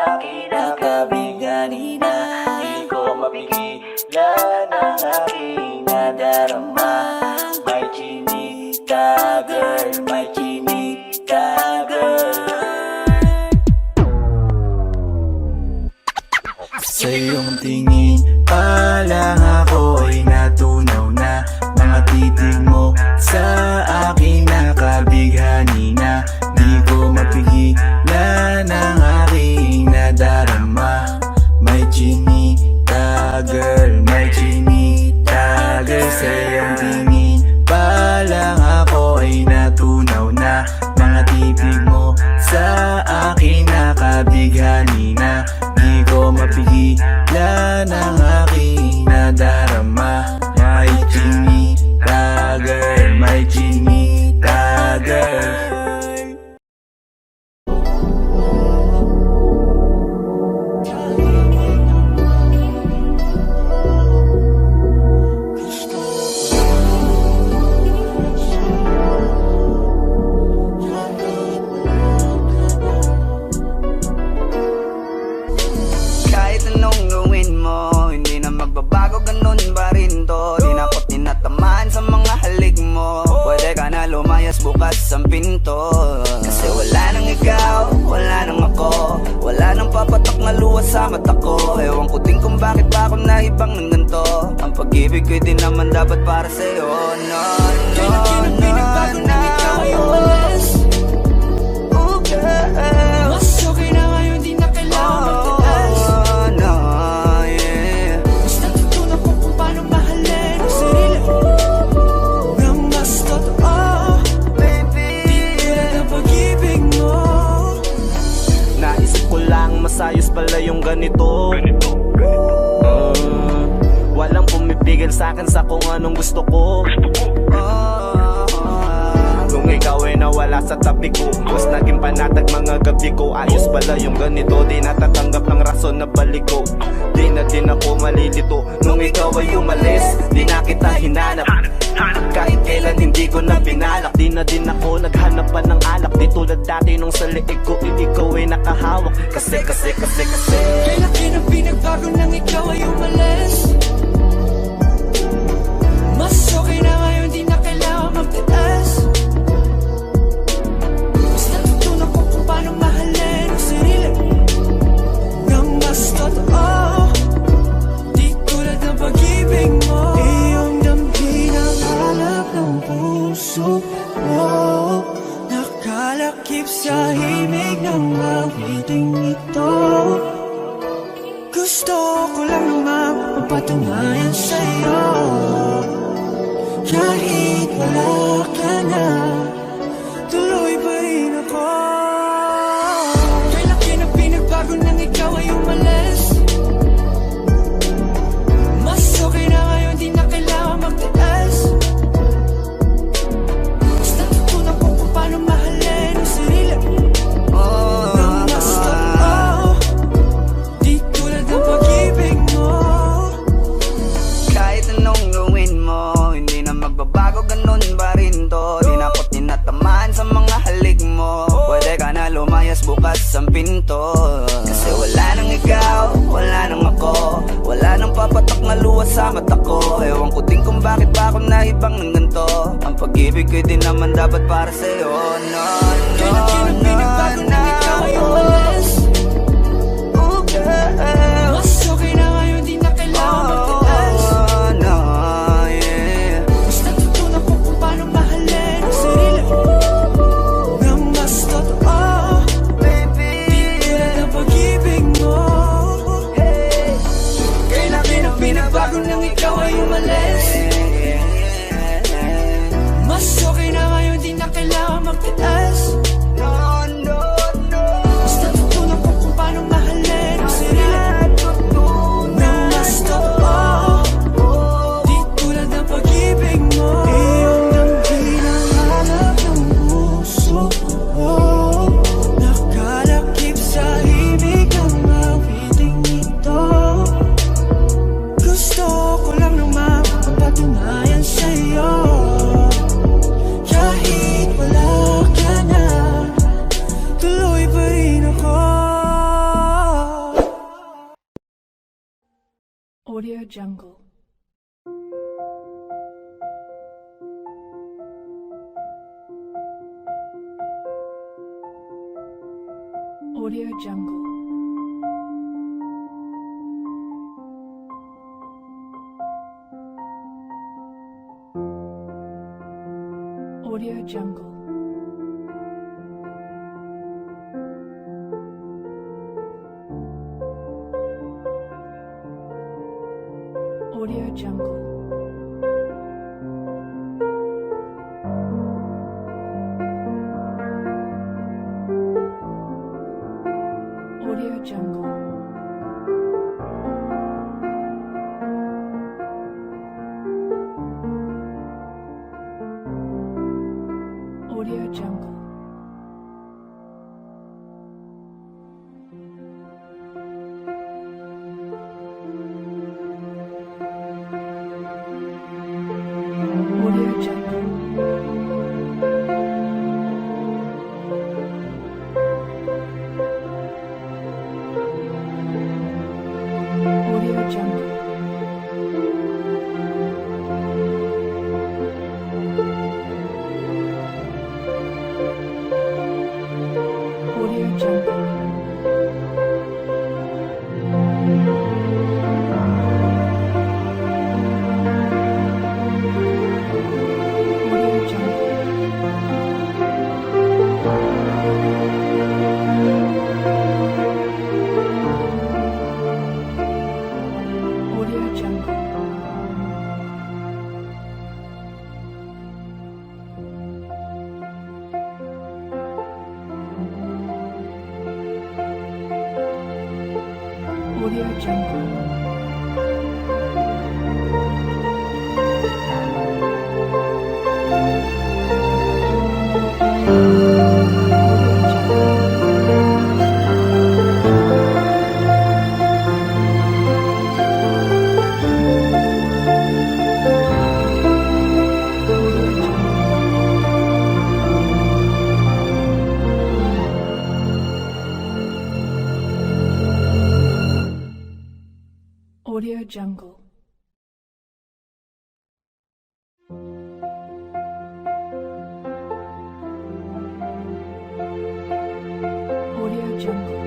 akin nakabighani na. Di ko mapigilan ang aking nadarama. May chinita girl, may chinita girl. Sa iyong tingin pa lang ako ay natunaw na. Mga titig mo sa akin nakabighani na. Di ko mapigilan ang aking nadarama. May chinita girl, may chinita girl. Sa iyong tingin pa lang ako ay natunaw na. Mga titig mo sa akin nakabighani na. Di ko mapigilan ang aking nadarama. May chinita girl, may chinita girl. Kahit anong gawin mo, hindi na magbabago, ganun pa rin to. Di na ko tinatamaan sa mga halik mo. Pwede ka na lumayas, bukas ang pinto. Kasi wala nang ikaw, wala nang ako. Wala nang papatok na luha sa mata ko. Ewan ko din kung bakit ba ako naibang ng ganito. Ang pag-ibig ko din naman dapat para sa'yo. No, no, no, no, umalis. Oh girl, Mas okay na ngayon, di na kailangan magtaas. oh no, yeah. Basta tutunan ko kung paano mahalin ang sarili nang mas totoo. Baby, Di tulad ng pag-ibig mo. ayos pala yung ganito. Walang pumipigil sa'kin sa kung anong gusto ko. Nung ikaw ay nawala sa tabi ko, mas naging panatag mga gabi ko. Ayos pala yung ganito, di natatanggap ng rason na balik ko. Di na din ako malilito. Nung ikaw ay umalis, di na kita hinanap. Kahit kailan hindi ko na binalak. Di na din ako naghanap pa ng alak. Di tulad dati nung sa liig ko, ikaw ay nakahawak. Kasi Kailan na pinagbago nang ikaw ay umalis? Mas okay na ngayon, di na kailangan magtiis. Mas natutunan ko kung paano mahalin ang sarili nang mas totoo. Di tulad ng pag-ibig mo. Iyong damhin ang hanap ng puso mo. Nakalakip sa himig ng awiting ito. Gusto ko lang naman mapatunayan sa'yo. Kahit wala ka na, tuloy pa rin ako. Kailan na pinagbago nang ikaw ay umalis? Mas okay na ngayon, di na kailangan magtiis. Mas natutunan ko kung paano mahalin ang sarili nang mas totoo. Di tulad ng pag-ibig mo. Kahit anong gawin mo, hindi na magbabago, ganun pa rin to. Di na ako tinatamaan sa mga halik mo. Pwede ka na lumayas, bukas ang pinto. Kasi wala nang ikaw, wala nang ako. Wala nang papatak na luha sa mata ko. Ewan ko din kung bakit pa ako naibang ng ganito. Ang pag-ibig ko'y di naman dapat para sa'yo. No, Kailan na pinagbago nang ikaw ay umalis? Mas okay na ngayon, di na kailangan magtiis. Mas natutunan ko kung paano mahalin ang sarili nang mas totoo. Di tulad ng pag-ibig mo. Kailan na pinagbago nang ikaw ay umalis? Mas okay na ngayon, di na kailangan magtiis. Mas natutunan ko kung paano mahalin ang sarili nang mas totoo. Di tulad ng pag-ibig mo. Iyong damhin ang hanap ng puso ko. Nakalakip sa himig ng awiting ito. Gusto ko lang naman mapatunayan sa'yo. Kahit wala ka na, tuloy pa rin ako. Audio Jungle. Audio Jungle. Audio Jungle. Audio Jungle. Audio Jungle. Audio Jungle. Audio Jungle. Audio Jungle. Audio Jungle. Audio Jungle.